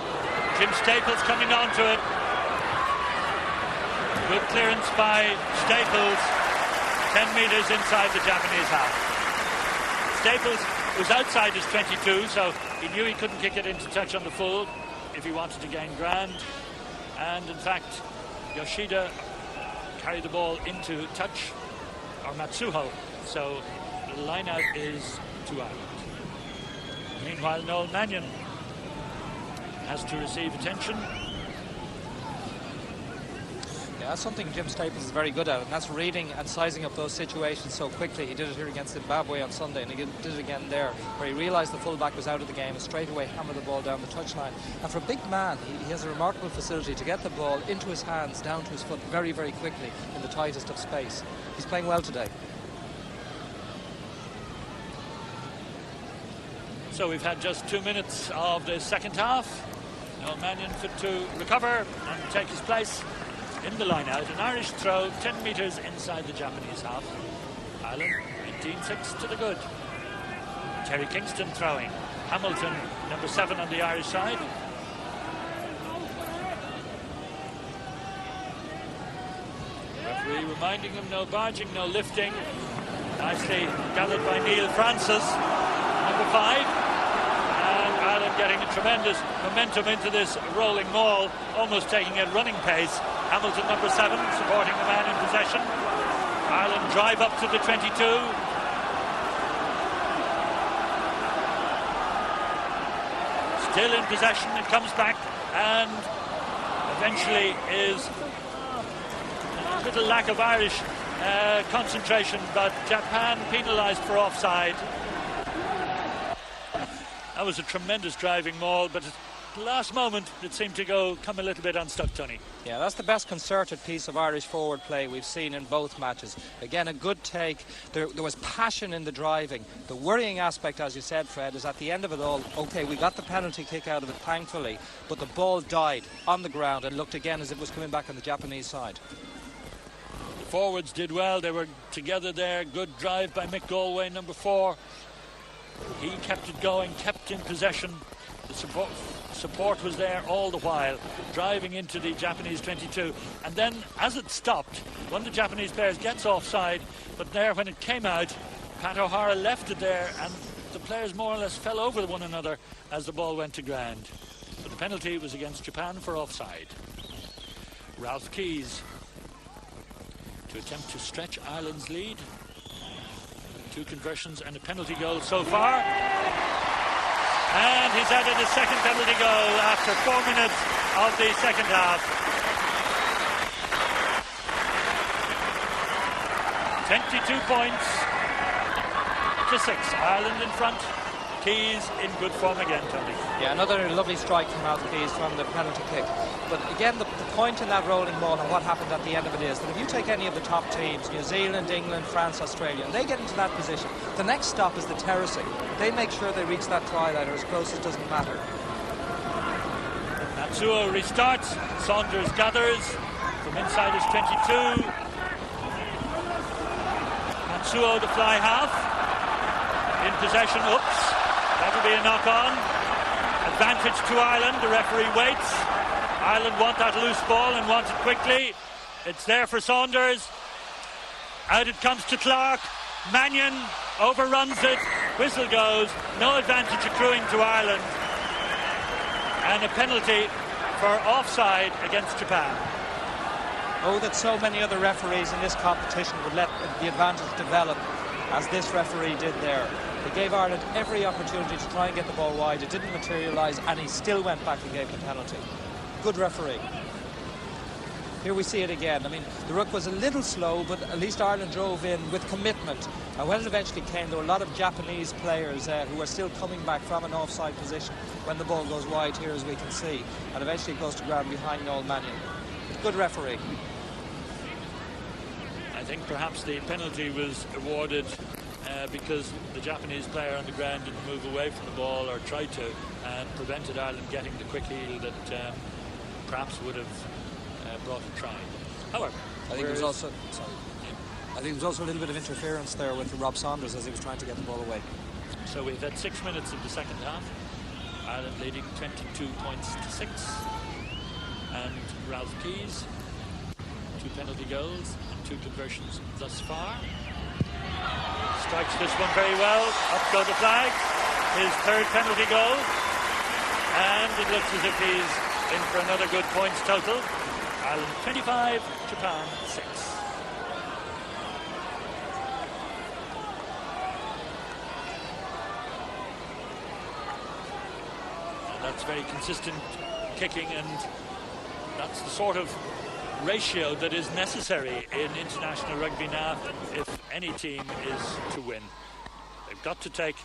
Jim Staples coming on to it. Good clearance by Staples, 10 metres inside the Japanese half. Staples was outside his 22, so he knew he couldn't kick it into touch on the full if he wanted to gain ground. And in fact, Yoshida carried the ball into touch, or Matsuho, so the line-out is to Ireland. Meanwhile, Noel Mannion has to receive attention. Yeah, that's something Jim Staples is very good at, and that's reading and sizing up those situations so quickly. He did it here against Zimbabwe on Sunday, and he did it again there, where he realised the fullback was out of the game and straight away hammered the ball down the touchline. And for a big man, he has a remarkable facility to get the ball into his hands, down to his foot very, very quickly in the tightest of space. He's playing well today. So we've had just 2 minutes of the second half. Noel Mannion fit to recover and take his place in the line-out. An Irish throw 10 metres inside the Japanese half. Ireland 18-6 to the good. Terry Kingston throwing. Hamilton, number 7 on the Irish side. Referee reminding them no barging, no lifting. Nicely gathered by Neil Francis, number 5. Getting a tremendous momentum into this rolling maul, almost taking at running pace. Hamilton, number 7, supporting the man in possession. Ireland drive up to the 22. Still in possession, it comes back and eventually is a little lack of Irish concentration, but Japan penalised for offside. That was a tremendous driving maul, but at the last moment it seemed to come a little bit unstuck, Tony. Yeah, that's the best concerted piece of Irish forward play we've seen in both matches. Again, a good take. There was passion in the driving. The worrying aspect, as you said, Fred, is at the end of it all, OK, we got the penalty kick out of it, thankfully, but the ball died on the ground and looked again as if it was coming back on the Japanese side. The forwards did well. They were together there. Good drive by Mick Galway, number 4. He kept it going, kept in possession. The support was there all the while, driving into the Japanese 22. And then, as it stopped, one of the Japanese players gets offside, but there, when it came out, Pat O'Hara left it there, and the players more or less fell over one another as the ball went to ground. But the penalty was against Japan for offside. Ralph Keyes to attempt to stretch Ireland's lead. 2 conversions and a penalty goal so far. And he's added a second penalty goal after 4 minutes of the second half. 22 points to 6. Ireland in front. Keyes in good form again, Tony. Yeah, another lovely strike from Ralph Keyes from the penalty kick. But again, the point in that rolling ball and what happened at the end of it is that if you take any of the top teams, New Zealand, England, France, Australia, and they get into that position, the next stop is the terracing. They make sure they reach that try line or as close as doesn't matter. Matsuo restarts. Saunders gathers from inside his 22. Matsuo the fly half. In possession. Oops. That'll be a knock-on. Advantage to Ireland. The referee waits. Ireland want that loose ball and want it quickly. It's there for Saunders. Out it comes to Clark. Mannion overruns it. Whistle goes. No advantage accruing to Ireland. And a penalty for offside against Japan. Oh, that so many other referees in this competition would let the advantage develop as this referee did there. He gave Ireland every opportunity to try and get the ball wide. It didn't materialise, and he still went back and gave the penalty. Good referee. Here we see it again. I mean, the ruck was a little slow, but at least Ireland drove in with commitment. And when it eventually came, there were a lot of Japanese players who were still coming back from an offside position when the ball goes wide here, as we can see. And eventually it goes to ground behind Noel Mannion. Good referee. I think perhaps the penalty was awarded because the Japanese player on the ground didn't move away from the ball or tried to, and prevented Ireland getting the quick heel that perhaps would have brought a try. However, I think there was also a little bit of interference there with Rob Saunders as he was trying to get the ball away. So we've had 6 minutes of the second half. Ireland leading 22 points to 6. And Ralph Keyes, 2 penalty goals and 2 conversions thus far. Strikes this one very well. Up go the flags. His 3rd penalty goal. And it looks as if he's in for another good points total. Ireland 25, Japan 6. And that's very consistent kicking, and that's the sort of ratio that is necessary in international rugby now if any team is to win. They've got to take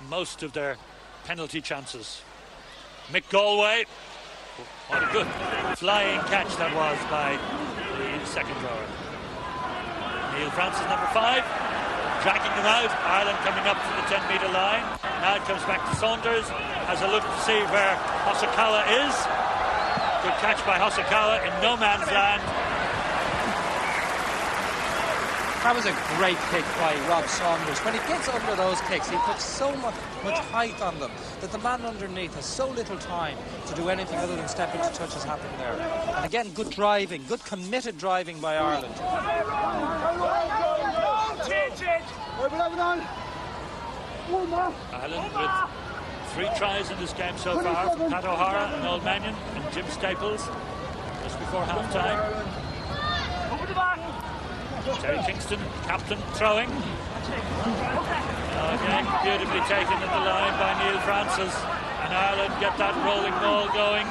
most of their penalty chances. Mick Galway, what a good flying catch that was by the second rower. Neil Francis, number 5, dragging them out. Ireland coming up to the 10-metre line. Now it comes back to Saunders, has a look to see where Hosokawa is. Good catch by Hosokawa in no man's land. That was a great kick by Rob Saunders. When he gets under those kicks, he puts so much height on them that the man underneath has so little time to do anything other than step into touch as happened there. And again, good driving, good committed driving by Ireland. Ireland with 3 tries in this game so far from Pat O'Hara and Noel Mannion and Jim Staples just before half-time. Terry Kingston, captain, throwing. Again, beautifully taken at the line by Neil Francis. And Ireland get that rolling ball going.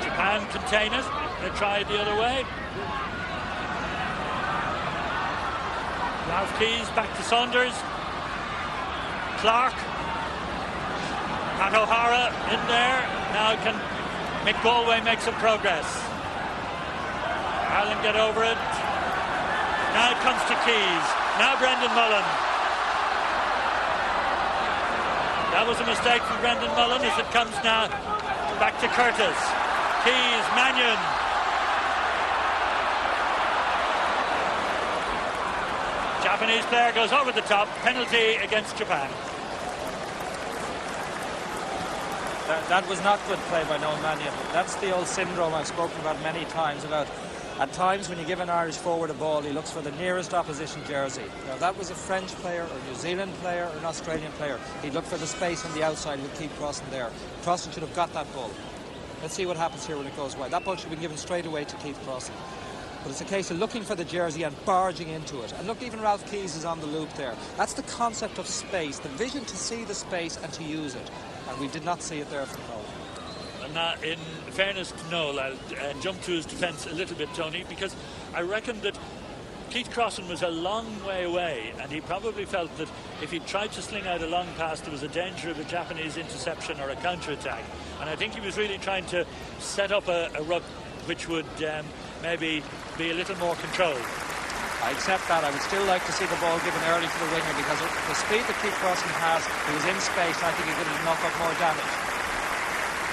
Japan contain it. They try it the other way. Ralph Keyes back to Saunders. Clark. Pat O'Hara in there. Now can Mick Galway make some progress. Ireland get over it. Now it comes to Keyes. Now Brendan Mullen. That was a mistake from Brendan Mullen as it comes now back to Curtis. Keyes, Mannion. Japanese player goes over the top. Penalty against Japan. That was not good play by Noel Mannion. That's the old syndrome I've spoken about many times about. At times when you give an Irish forward a ball, he looks for the nearest opposition jersey. Now that was a French player or New Zealand player or an Australian player. He'd look for the space on the outside and would keep crossing there. Crossan should have got that ball. Let's see what happens here when it goes wide. That ball should have been given straight away to Keith Crossan. But it's a case of looking for the jersey and barging into it. And look, even Ralph Keyes is on the loop there. That's the concept of space, the vision to see the space and to use it. And we did not see it there from Noel. Now, in fairness to Noel, I'll jump to his defence a little bit, Tony, because I reckon that Keith Crossan was a long way away, and he probably felt that if he tried to sling out a long pass, there was a danger of a Japanese interception or a counter-attack. And I think he was really trying to set up a ruck which would maybe be a little more controlled. I accept that. I would still like to see the ball given early to the winger, because the speed that Keith Crossan has, he was in space, I think he could have knocked up more damage.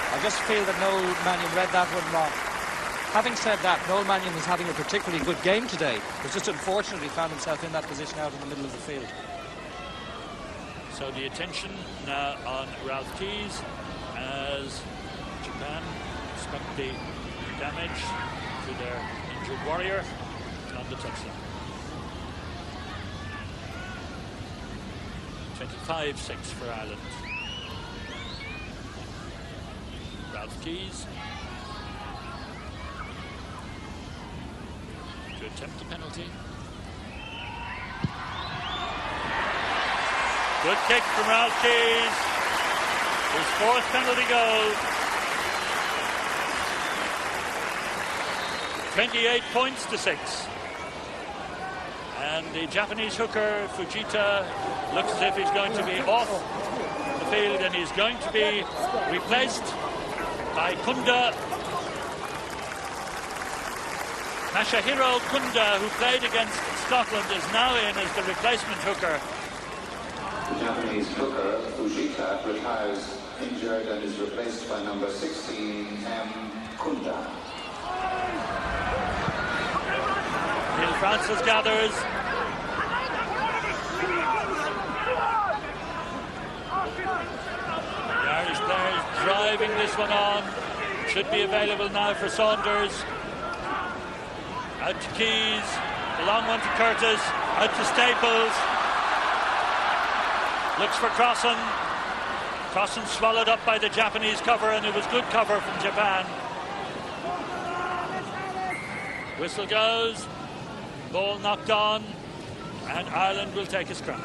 I just feel that Noel Mannion read that one wrong. Having said that, Noel Mannion was having a particularly good game today. It's just unfortunate he found himself in that position out in the middle of the field. So the attention now on Ralph Keyes as Japan spent the damage to their injured warrior on the touchline. 25-6 for Ireland. Ralph Keyes to attempt the penalty. Good kick from Ralph Keyes. His 4th penalty goal. 28 points to 6. And the Japanese hooker Fujita looks as if he's going to be off the field, and he's going to be replaced by Kunda. Masahiro Kunda, who played against Scotland, is now in as the replacement hooker. The Japanese hooker, Fujita, retires injured and is replaced by number 16, M. Kunda. Neil Francis gathers. The Irish players driving this one on. Should be available now for Saunders. Out to Keys. The long one to Curtis. Out to Staples. Looks for Crossan. Crossan swallowed up by the Japanese cover, and it was good cover from Japan. Whistle goes. Ball knocked on, and Ireland will take a scrum.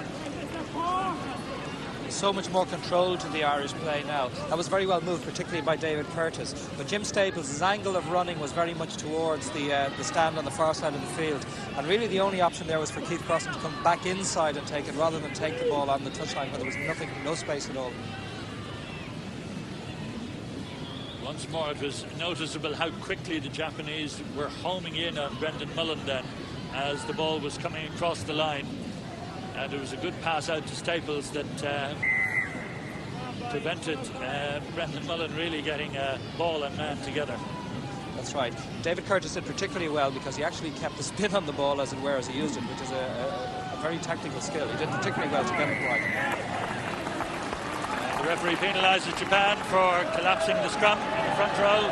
So much more control to the Irish play now. That was very well moved, particularly by David Curtis. But Jim Staples' angle of running was very much towards the stand on the far side of the field. And really the only option there was for Keith Crossan to come back inside and take it, rather than take the ball on the touchline where there was nothing, no space at all. Once more, it was noticeable how quickly the Japanese were homing in on Brendan Mullen then as the ball was coming across the line. And it was a good pass out to Staples that prevented Brendan Mullen really getting ball and man together. That's right. David Curtis did particularly well because he actually kept the spin on the ball, as it were, as he used it, which is a very tactical skill. He did particularly well to get it right. The referee penalises Japan for collapsing the scrum in the front row.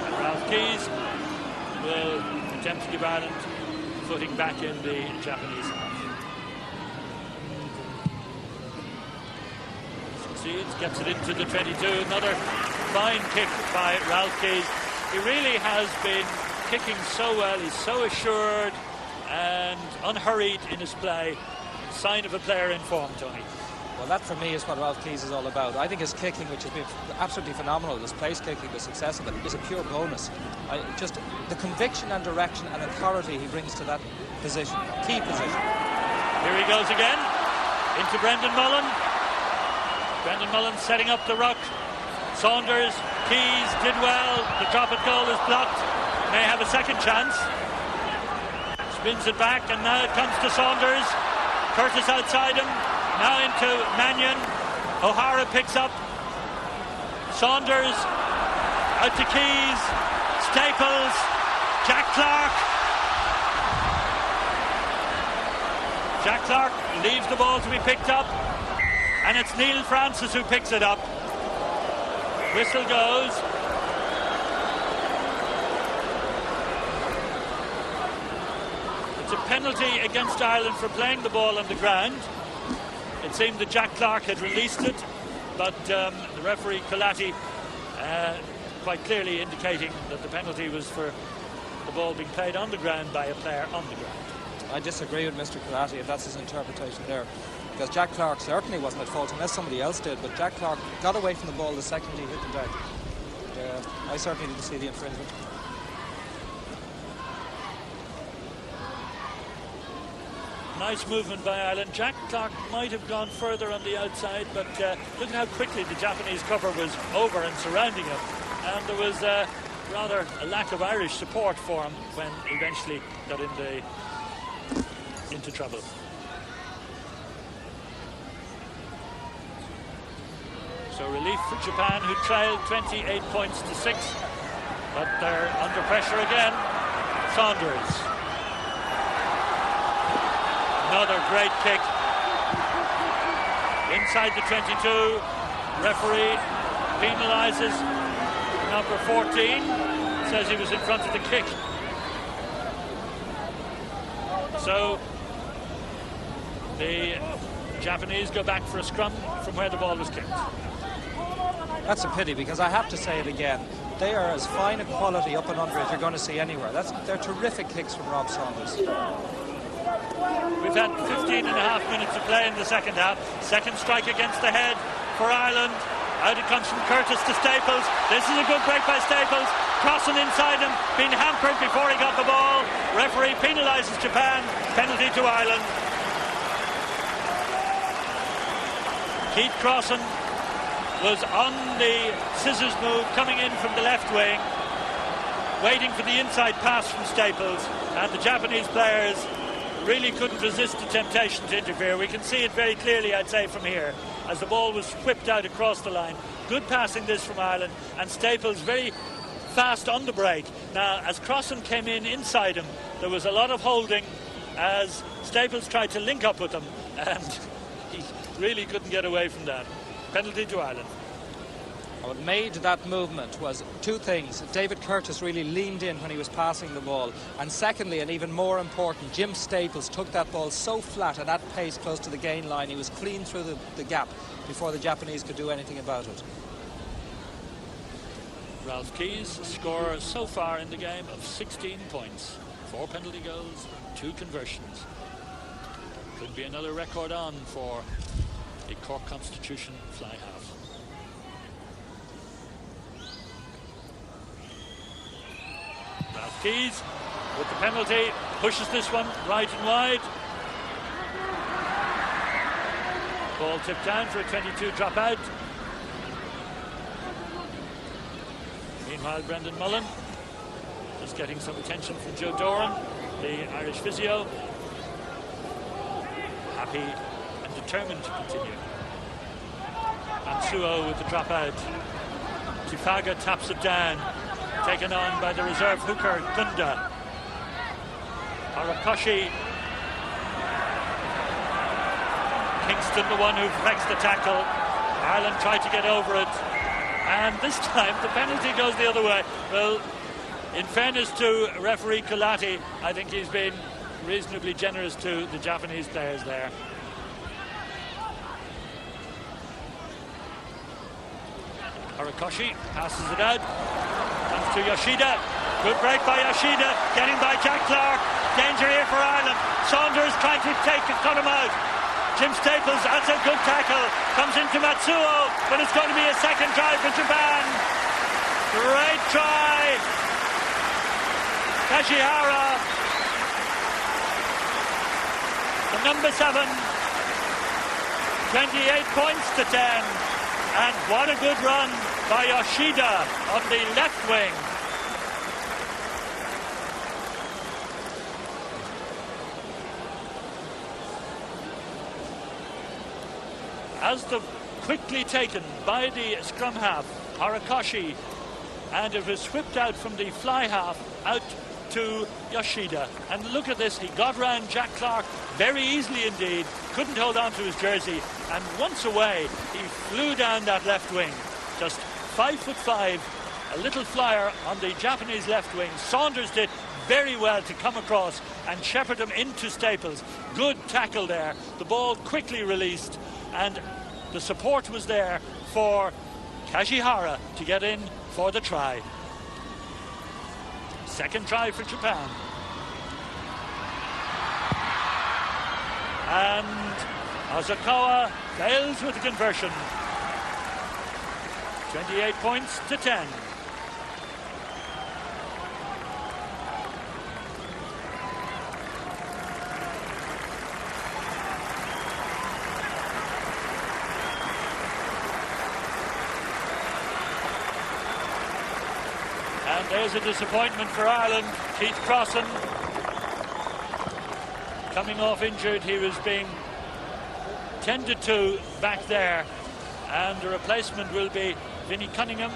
And Ralph Keys will attempt to give Ireland footing back in the Japanese half. Succeeds, gets it into the 22. Another fine kick by Ralph Keys. He really has been kicking so well. He's so assured and unhurried in his play. Sign of a player in form, Tony. Well, that for me is what Ralph Keys is all about. I think his kicking, which has been absolutely phenomenal, this place kicking, the success of it, is a pure bonus. Just the conviction and direction and authority he brings to that position, key position. Here he goes again, into Brendan Mullen. Brendan Mullen setting up the ruck. Saunders, Keys did well. The drop at goal is blocked. May have a second chance. Spins it back, and now it comes to Saunders. Curtis outside him, now into Mannion. O'Hara picks up. Saunders out to Keys. Staples. Jack Clark. Jack Clark leaves the ball to be picked up, and it's Neil Francis who picks it up. Whistle goes. It's a penalty against Ireland for playing the ball on the ground. It seemed that Jack Clark had released it, but the referee Colatti quite clearly indicating that the penalty was for the ball being played on the ground by a player on the ground. I disagree with Mr. Colatti if that's his interpretation there, because Jack Clark certainly wasn't at fault unless somebody else did, but Jack Clark got away from the ball the second he hit the deck. I certainly didn't see the infringement. Nice movement by Ireland. Jack Clark might have gone further on the outside, but look at how quickly the Japanese cover was over and surrounding him. And there was rather a lack of Irish support for him when he eventually got into trouble. So relief for Japan, who trailed 28 points to 6. But they're under pressure again. Saunders. Another great kick. Inside the 22. Referee penalises number 14. Says he was in front of the kick. So the Japanese go back for a scrum from where the ball was kicked. That's a pity, because I have to say it again. They are as fine a quality up and under as you're going to see anywhere. They're terrific kicks from Rob Saunders. We've had 15 and a half minutes to play in the second half. Second strike against the head for Ireland. Out it comes from Curtis to Staples. This is a good break by Staples. Crossing inside him, being hampered before he got the ball. Referee penalises Japan. Penalty to Ireland. Keith Crossan was on the scissors move coming in from the left wing, waiting for the inside pass from Staples, and the Japanese players really couldn't resist the temptation to interfere. We can see it very clearly, I'd say, from here. as the ball was whipped out across the line. Good passing this from Ireland, and Staples very fast on the break. Now, as Crossan came in inside him, there was a lot of holding as Staples tried to link up with him, and he really couldn't get away from that. Penalty to Ireland. What made that movement was two things. David Curtis really leaned in when he was passing the ball, and secondly, and even more important, Jim Staples took that ball so flat and at pace close to the gain line, he was clean through the gap before the Japanese could do anything about it. Ralph Keyes, scorer so far in the game of 16 points, 4 penalty goals, 2 conversions. Could be another record on for a Cork Constitution fly half. Ralph Keyes with the penalty pushes this one right and wide. Ball tipped down for a 22 drop out. Meanwhile, Brendan Mullen just getting some attention from Joe Doran, the Irish physio. Happy and determined to continue. Mansuo with the drop out. Tifaga taps it down, taken on by the reserve hooker Gunda. Arakoshi. Kingston, the one who flexed the tackle. Ireland tried to get over it, and this time the penalty goes the other way. Well, in fairness to referee Kulati, I think he's been reasonably generous to the Japanese players there. Arakoshi passes it out. Comes to Yoshida. Good break by Yoshida. Getting by Jack Clark. Danger here for Ireland. Saunders trying to cut him out. Jim Staples, that's a good tackle. Comes into Matsuo, but it's going to be a second try for Japan. Great try. Kashihara. The number 7. 28 points to 10. And what a good run by Yoshida on the left wing. As the quickly taken by the scrum half, Arakoshi, and it was whipped out from the fly half out to Yoshida. And look at this, he got round Jack Clark very easily indeed, couldn't hold on to his jersey, and once away he flew down that left wing. Just 5'5", a little flyer on the Japanese left wing. Saunders did very well to come across and shepherd him into Staples. Good tackle there. The ball quickly released, and the support was there for Kashihara to get in for the try. Second try for Japan. And Azukawa fails with the conversion. 28 points to 10. And there's a disappointment for Ireland. Keith Crossan coming off injured. He was being tended to back there, and the replacement will be Vinnie Cunningham.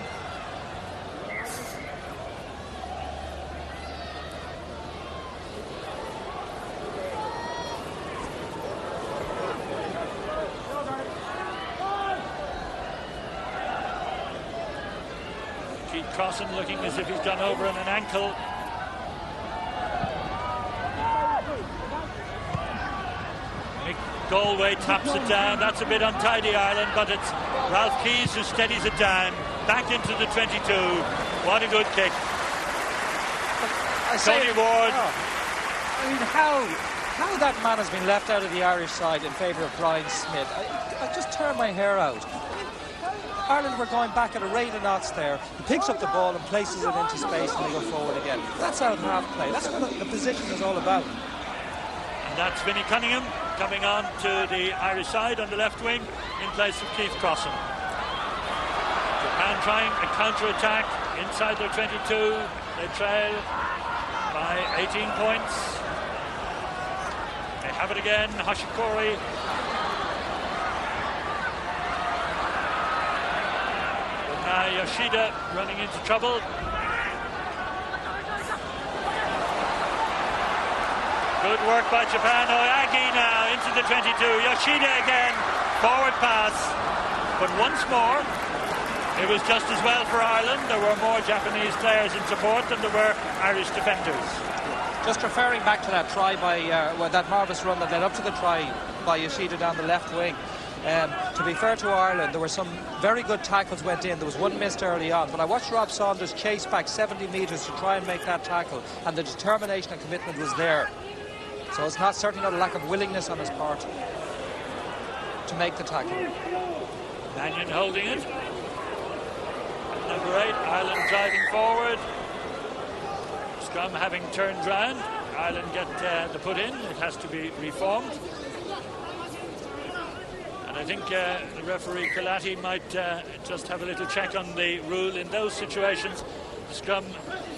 Keith Crossan looking as if he's gone over on an ankle. Galway taps it down. That's a bit untidy, Ireland, but it's Ralph Keyes who steadies it down. Back into the 22. What a good kick. Tony Ward. I mean, how that man has been left out of the Irish side in favour of Brian Smith. I just turn my hair out. Ireland were going back at a rate of knots there. He picks up the ball and places it into space, and they go forward again. That's out half play. That's what the position is all about. And that's Vinnie Cunningham coming on to the Irish side on the left wing in place of Keith Crossan. Japan trying a counter-attack inside their 22. They trail by 18 points. They have it again. Hashikori Now Yoshida running into trouble. Good work by Japan. Oyagi now into the 22. Yoshida again. Forward pass. But once more, it was just as well for Ireland. There were more Japanese players in support than there were Irish defenders. Just referring back to that try by, that marvellous run that led up to the try by Yoshida down the left wing. To be fair to Ireland, there were some very good tackles went in. There was one missed early on, but I watched Rob Saunders chase back 70 metres to try and make that tackle, and the determination and commitment was there. So it's certainly not a lack of willingness on his part to make the tackle. Mannion holding it. Number 8, Ireland driving forward. Scrum having turned round. Ireland get the put in. It has to be reformed. And I think the referee Kalati might just have a little check on the rule. In those situations, the scrum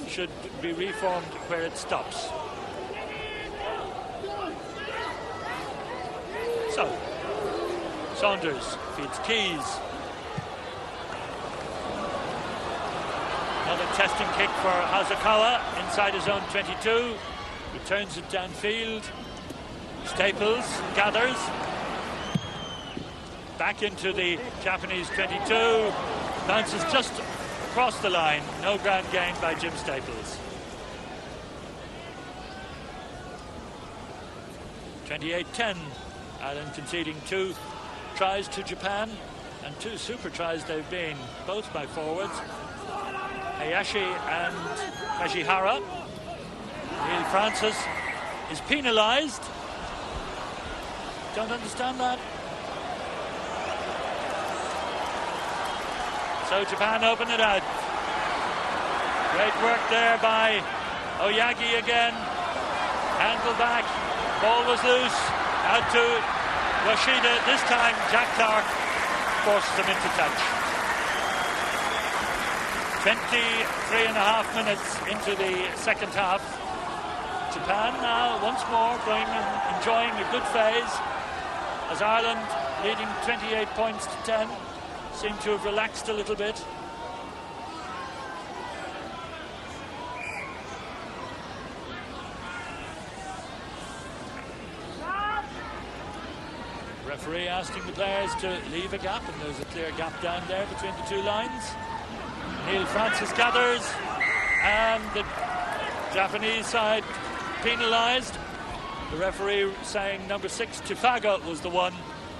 should be reformed where it stops. So, Saunders feeds Keys. Another testing kick for Hazukawa inside his own 22. Returns it downfield. Staples gathers. Back into the Japanese 22. Bounces just across the line. No ground gain by Jim Staples. 28-10. Ireland conceding 2 tries to Japan, and 2 super tries they've been, both by forwards. Hayashi and Kajihara. Neil Francis is penalised. Don't understand that. So Japan open it out. Great work there by Oyagi again. Handle back. Ball was loose. Out to Yoshida. This time Jack Clark forces him into touch. 23 and a half minutes into the second half. Japan now once more going and enjoying a good phase as Ireland, leading 28 points to 10, seem to have relaxed a little bit. Referee asking the players to leave a gap, and there's a clear gap down there between the 2 lines. Neil Francis gathers, and the Japanese side penalised. The referee saying number 6, Tifaga, was the one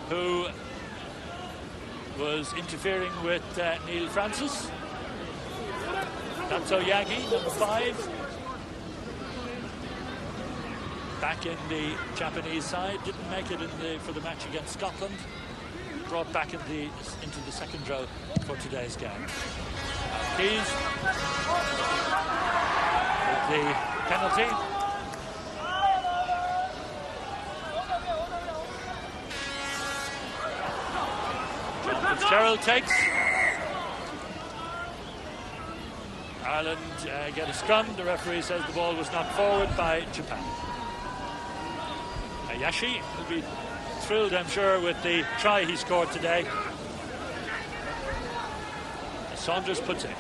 who was interfering with Neil Francis. That's Oyagi, number 5. Back in the Japanese side, didn't make it for the match against Scotland. Brought back into the second row for today's game. Keys with the penalty. John Fitzgerald takes. Ireland get a scrum. The referee says the ball was knocked forward by Japan. Hayashi will be thrilled, I'm sure, with the try he scored today. Saunders puts it.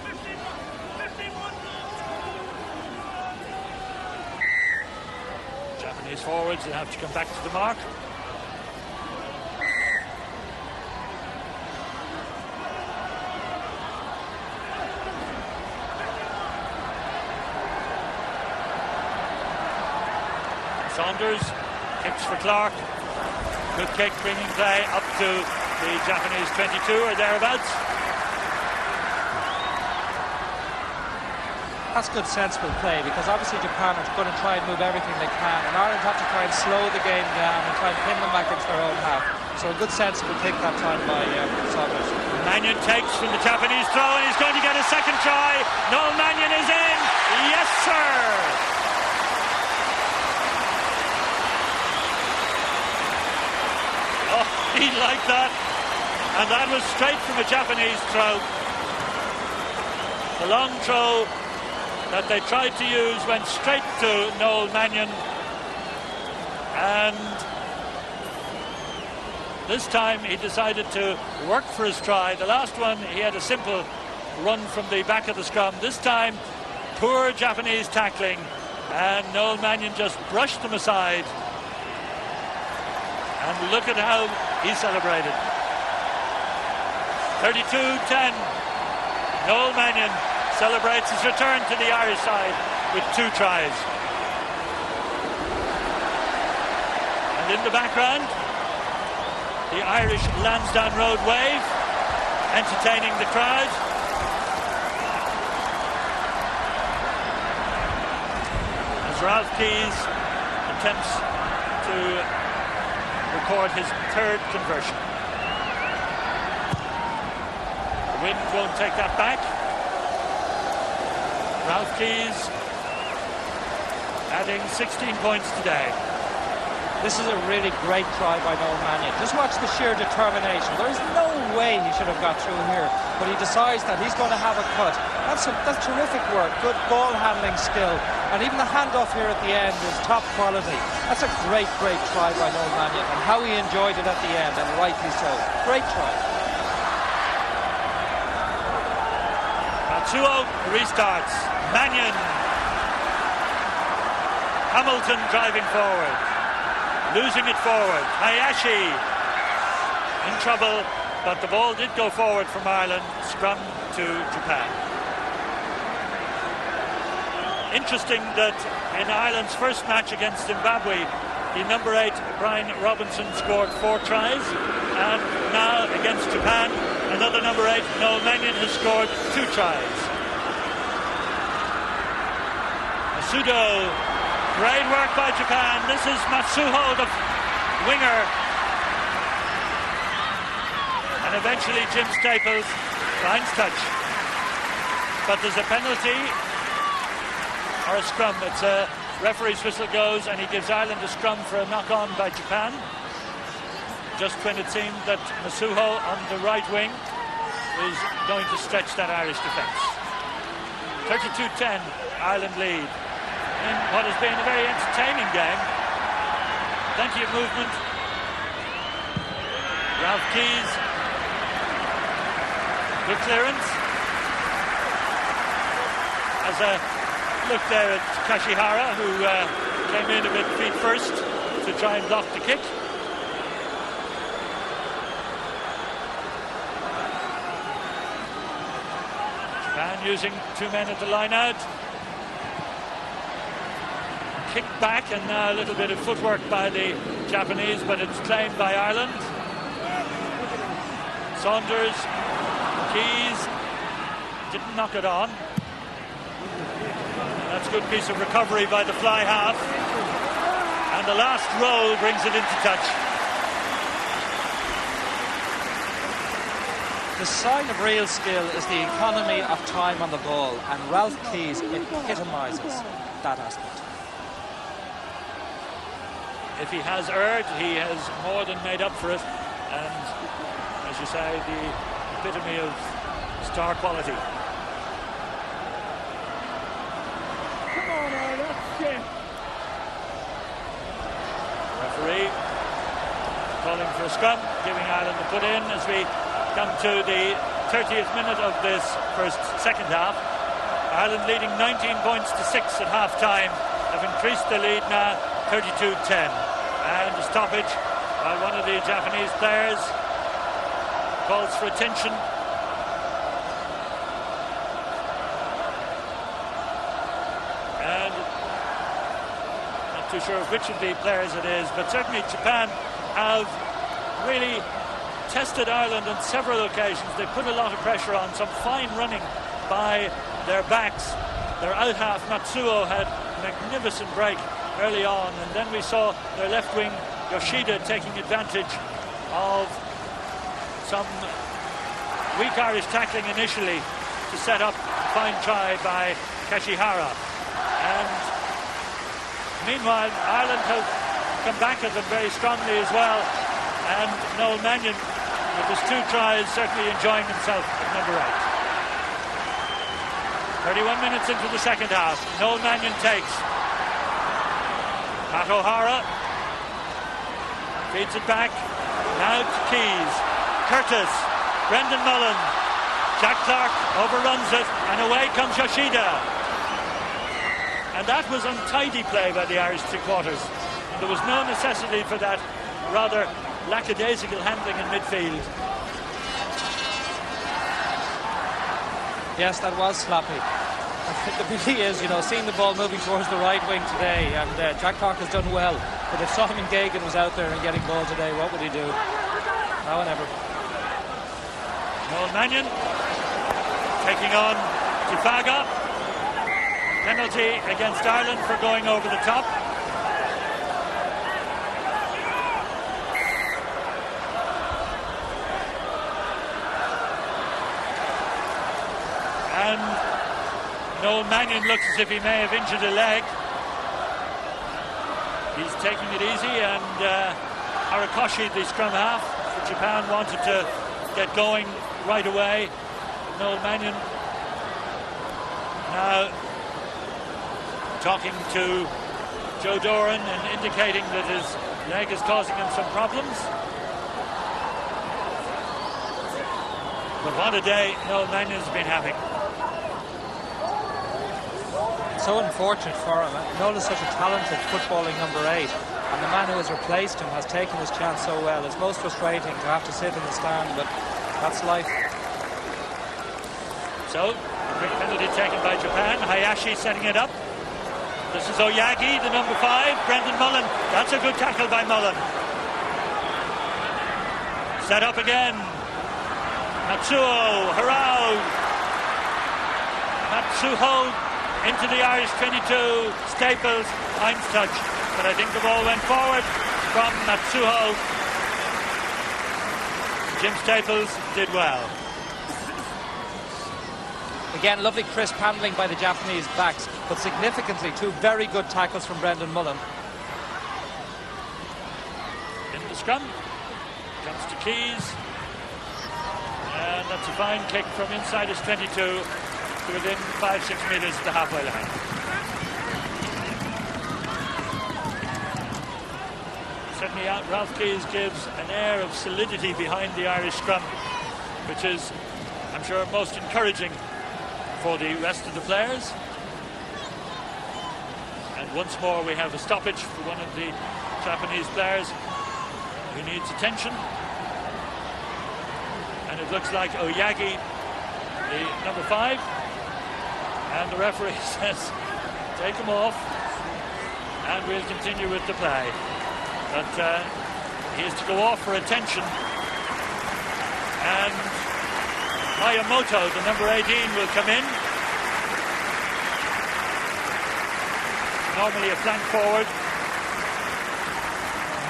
Japanese forwards will have to come back to the mark. Saunders kicks for Clark. Good kick, bringing play up to the Japanese 22 or thereabouts. That's good, sensible play, because obviously Japan are going to try and move everything they can, and Ireland have to try and slow the game down and try and pin them back into their own half. So a good, sensible kick that time by Saunders. Mannion takes from the Japanese throw, and he's going to get a second try. Noel Mannion is in. Yes, sir. Oh, he liked that. And that was straight from a Japanese throw. The long throw that they tried to use went straight to Noel Mannion. And this time he decided to work for his try. The last one he had a simple run from the back of the scrum. This time, poor Japanese tackling, and Noel Mannion just brushed them aside. And look at how he celebrated. 32-10. Noel Mannion celebrates his return to the Irish side with 2 tries. And in the background, the Irish Lansdowne Road wave, entertaining the crowd. As Ralph Keyes attempts to record his 3rd conversion. The wind won't take that back. Ralph Keyes adding 16 points today. This is a really great try by Noel Mannion. Just watch the sheer determination. There is no way he should have got through here, but he decides that he's going to have a cut. That's terrific work, good ball handling skill, and even the handoff here at the end is top quality. That's a great try by Noel Mannion, and how he enjoyed it at the end, and rightly so. Great try. Matsuo restarts. Mannion. Hamilton driving forward. Losing it forward. Hayashi in trouble, but the ball did go forward from Ireland. Scrum to Japan. Interesting that in Ireland's first match against Zimbabwe, the number 8 Brian Robinson scored 4 tries, and now against Japan, another number 8 Noel Mannion has scored 2 tries. Masudo. Great work by Japan. This is Matsuho, the winger. And eventually Jim Staples finds touch. But there's a penalty or a scrum. It's a referee's whistle goes, and he gives Ireland a scrum for a knock-on by Japan. Just when it seemed that Matsuho on the right wing was going to stretch that Irish defence. 32-10, Ireland lead. In what has been a very entertaining game. Plenty of movement. Ralph Keyes. Good clearance. As a look there at Kashihara, who came in a bit feet first to try and block the kick. Japan using 2 men at the line out. Kick back, and now a little bit of footwork by the Japanese, but it's claimed by Ireland. Saunders, Keyes, didn't knock it on. That's a good piece of recovery by the fly half. And the last roll brings it into touch. The sign of real skill is the economy of time on the ball, and Ralph Keyes epitomises that aspect. If he has erred, he has more than made up for it, and as you say, the epitome of star quality. Come on, that's it. Referee calling for a scrum, giving Ireland the put in as we come to the 30th minute of this second half. Ireland leading 19 points to 6 at half time, have increased the lead now 32-10. And a stoppage by one of the Japanese players calls for attention. And not too sure which of the players it is, but certainly Japan have really tested Ireland on several occasions. They put a lot of pressure on, some fine running by their backs. Their out half, Matsuo, had a magnificent break early on, and then we saw their left wing Yoshida taking advantage of some weak Irish tackling initially to set up a fine try by Kashihara. And meanwhile Ireland have come back at them very strongly as well, and Noel Mannion with his 2 tries certainly enjoying himself at number 8. 31 minutes into the second half. Noel Mannion takes. Pat O'Hara feeds it back. Now to Keyes. Curtis. Brendan Mullen. Jack Clark overruns it, and away comes Yoshida. And that was untidy play by the Irish three-quarters. There was no necessity for that rather lackadaisical handling in midfield. Yes, that was sloppy. The pity is, seeing the ball moving towards the right wing today, and Jack Clark has done well. But if Simon Gagan was out there and getting ball today, what would he do? No one ever. Noel Mannion taking on Tifaga. Penalty against Ireland for going over the top. And Noel Mannion looks as if he may have injured a leg. He's taking it easy, and Horikoshi, the scrum half for Japan, wanted to get going right away. Noel Mannion now talking to Joe Doran and indicating that his leg is causing him some problems. But what a day Noel Mannion's been having. So unfortunate for him. Noel is such a talented footballing number 8, and the man who has replaced him has taken his chance so well. It's most frustrating to have to sit in the stand, but that's life. So, a quick penalty taken by Japan. Hayashi setting it up. This is Oyagi, the number 5. Brendan Mullen. That's a good tackle by Mullen. Set up again. Matsuo, Harao. Matsuho into the Irish 22. Staples, Heinz touch. But I think the ball went forward from Matsuho. Jim Staples did well. Again, lovely crisp handling by the Japanese backs, but significantly 2 very good tackles from Brendan Mullen. In the scrum, comes to Keys, and that's a fine kick from inside his 22 to within 5-6 metres of the halfway line. Certainly Ralph Keys gives an air of solidity behind the Irish scrum, which is, I'm sure, most encouraging for the rest of the players. And once more we have a stoppage for one of the Japanese players who needs attention, and it looks like Oyagi, the number 5, and the referee says take him off and we'll continue with the play. But he is to go off for attention, and Miyamoto, the number 18, will come in. Normally a flank forward.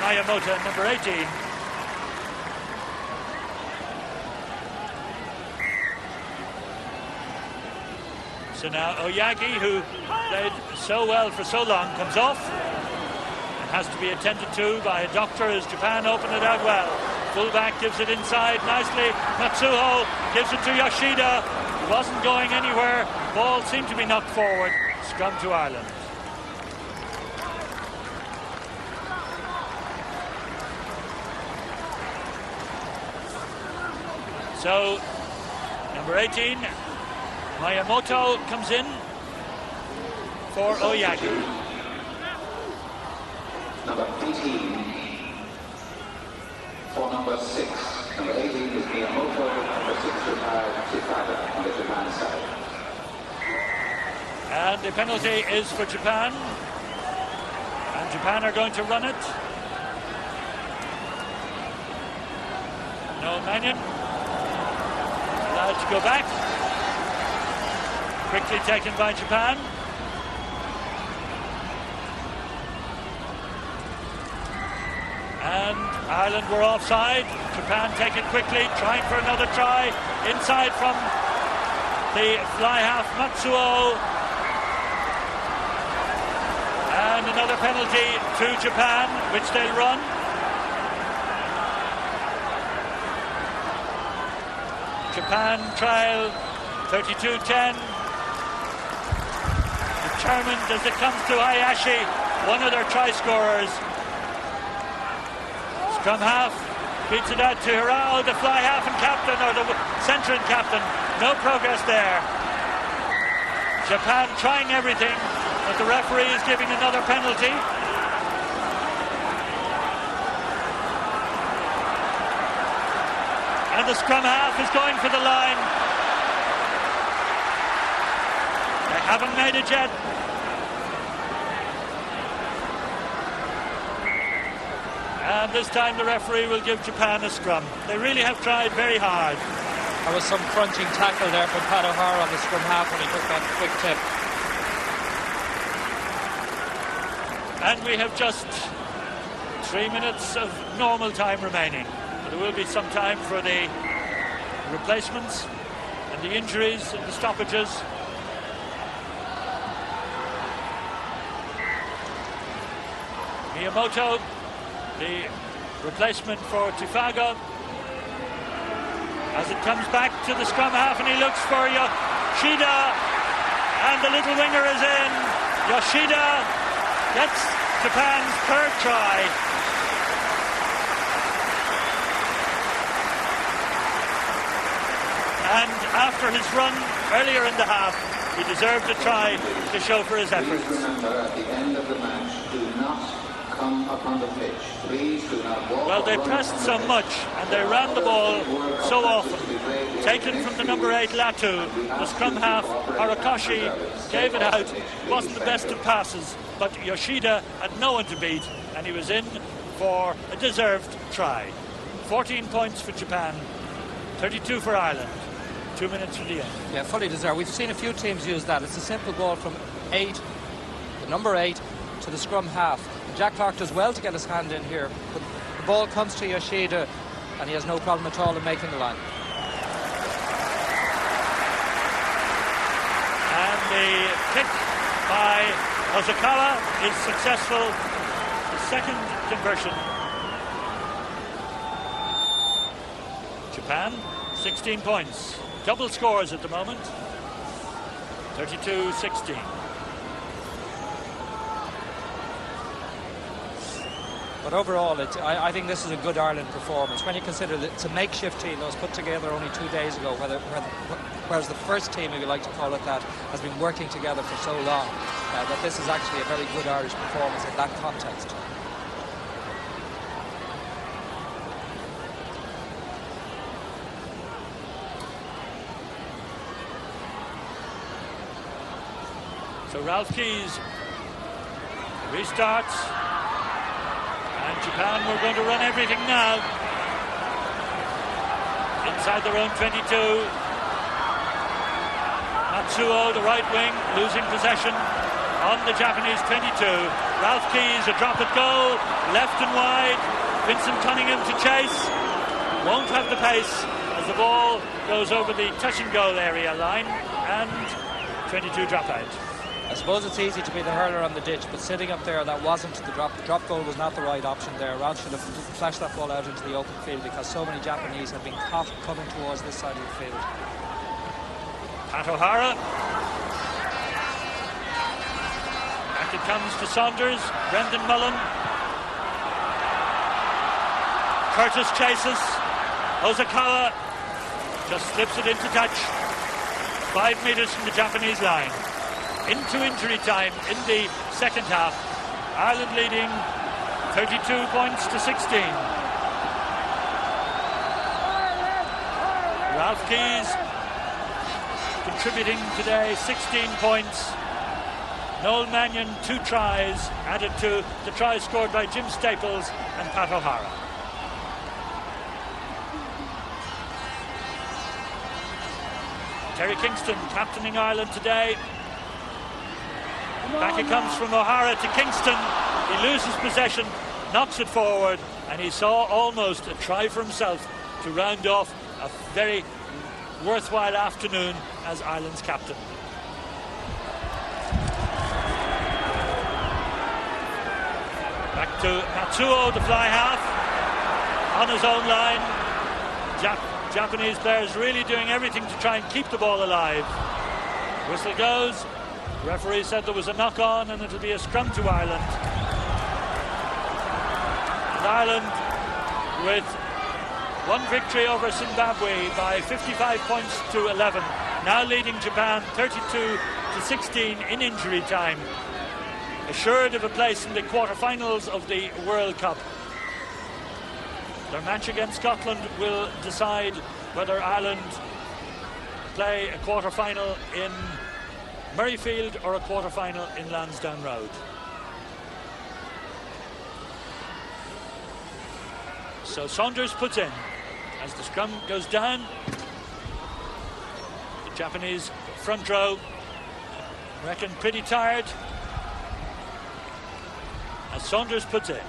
Miyamoto, number 18. So now Oyagi, who played so well for so long, comes off and has to be attended to by a doctor as Japan open it out well. Fullback gives it inside nicely. Matsuho gives it to Yoshida. He wasn't going anywhere. Ball seemed to be knocked forward. Scrum to Ireland. So, number 18, Miyamoto comes in for Oyagi. Number 18 for number 6. Number 18 is Miyamoto. Number 6 retired Tifaga on the Japan side. And the penalty is for Japan. And Japan are going to run it. Noel Mannion allowed to go back. Quickly taken by Japan. And Ireland were offside. Japan take it quickly, trying for another try. Inside from the fly half, Matsuo. And another penalty to Japan, which they'll run. Japan trial 32-10. Determined as it comes to Hayashi, one of their try scorers. Scrum half beats it out to Hirao, the fly half and captain, or the centre and captain. No progress there. Japan trying everything, but the referee is giving another penalty. And the scrum half is going for the line. They haven't made it yet. And this time the referee will give Japan a scrum. They really have tried very hard. There was some crunching tackle there from Pat O'Hara on the scrum half when he took that quick tip. And we have just 3 minutes of normal time remaining. There will be some time for the replacements and the injuries and the stoppages. Miyamoto, the replacement for Tifago, as it comes back to the scrum half, and he looks for Yoshida, and the little winger is in. Yoshida gets Japan's third try. And after his run earlier in the half, he deserved a try to show for his efforts. Please remember, at the end of the match, do not come upon the pitch. Please do not walk. Well, they pressed so much and they ran the ball so often. Taken from the number 8 Latu, the scrum half Harakashi gave it out. Wasn't the best of passes, but Yoshida had no one to beat, and he was in for a deserved try. 14 points for Japan, 32 for Ireland. 2 minutes from the end. Yeah, fully deserved. We've seen a few teams use that. It's a simple ball from 8, the number 8, to the scrum half. And Jack Clark does well to get his hand in here, but the ball comes to Yoshida, and he has no problem at all in making the line. And the kick by Ozakawa is successful. The second conversion. Japan, 16 points. Double scores at the moment. 32-16. But overall, I think this is a good Ireland performance. When you consider that it's a makeshift team that was put together only 2 days ago, whereas the first team, if you like to call it that, has been working together for so long, that this is actually a very good Irish performance in that context. So Ralph Keyes restarts, and Japan were going to run everything now. Inside their own 22. Matsuo, the right wing, losing possession on the Japanese 22. Ralph Keyes, a drop at goal, left and wide. Vincent Cunningham to chase. Won't have the pace as the ball goes over the touch and goal area line, and 22 drop out. I suppose it's easy to be the hurler on the ditch, but sitting up there, that wasn't the drop goal was not the right option there. Ralph should have flashed that ball out into the open field, because so many Japanese have been caught coming towards this side of the field. Pat O'Hara. Back it comes to Saunders. Brendan Mullen. Curtis chases. Ozakawa just slips it into touch. 5 meters from the Japanese line. Into injury time in the second half. Ireland leading 32 points to 16. Ralph Keyes contributing today 16 points. Noel Mannion 2 tries, added to the tries scored by Jim Staples and Pat O'Hara. Terry Kingston captaining Ireland today. Back it comes from O'Hara to Kingston. He loses possession, knocks it forward, and he saw almost a try for himself to round off a very worthwhile afternoon as Ireland's captain. Back to Matsuo, the fly half, on his own line. Japanese players really doing everything to try and keep the ball alive. Whistle goes. The referee said there was a knock-on and it'll be a scrum to Ireland. And Ireland with One victory over Zimbabwe by 55 points to 11. Now leading Japan 32-16 in injury time. Assured of a place in the quarterfinals of the World Cup. Their match against Scotland will decide whether Ireland play a quarter-final in Murrayfield or a quarter-final in Lansdowne Road. So Saunders puts in as the scrum goes down. The Japanese front row reckon pretty tired as Saunders puts in.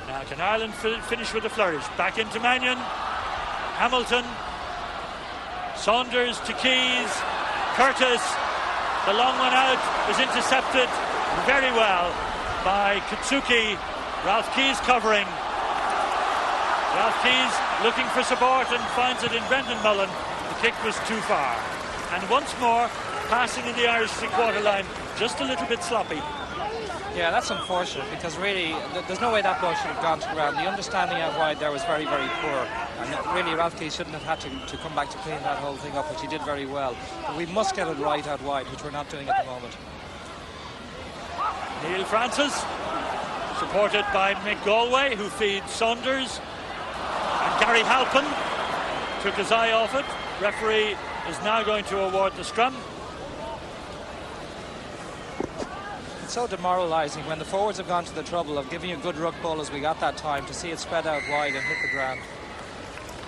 Now can Ireland finish with a flourish? Back into Mannion, Hamilton, Saunders to Keys, Curtis. The long one out was intercepted very well by Katsuki. Ralph Keys covering. Ralph Keys looking for support and finds it in Brendan Mullen. The kick was too far. And once more, passing in the Irish three-quarter line, just a little bit sloppy. Yeah, that's unfortunate because really there's no way that ball should have gone to ground. The understanding out wide there was very, very poor. And really Ralph Keys shouldn't have had to come back to clean that whole thing up, which he did very well. But we must get it right out wide, which we're not doing at the moment. Neil Francis, supported by Mick Galway, who feeds Saunders. And Gary Halpin took his eye off it. Referee is now going to award the scrum. It's so demoralising when the forwards have gone to the trouble of giving you good ruck ball as we got that time to see it spread out wide and hit the ground.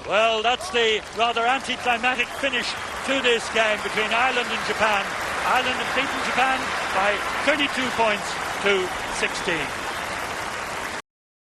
Well, that's the rather anticlimactic finish to this game between Ireland and Japan. Ireland have beaten Japan by 32 points to 16.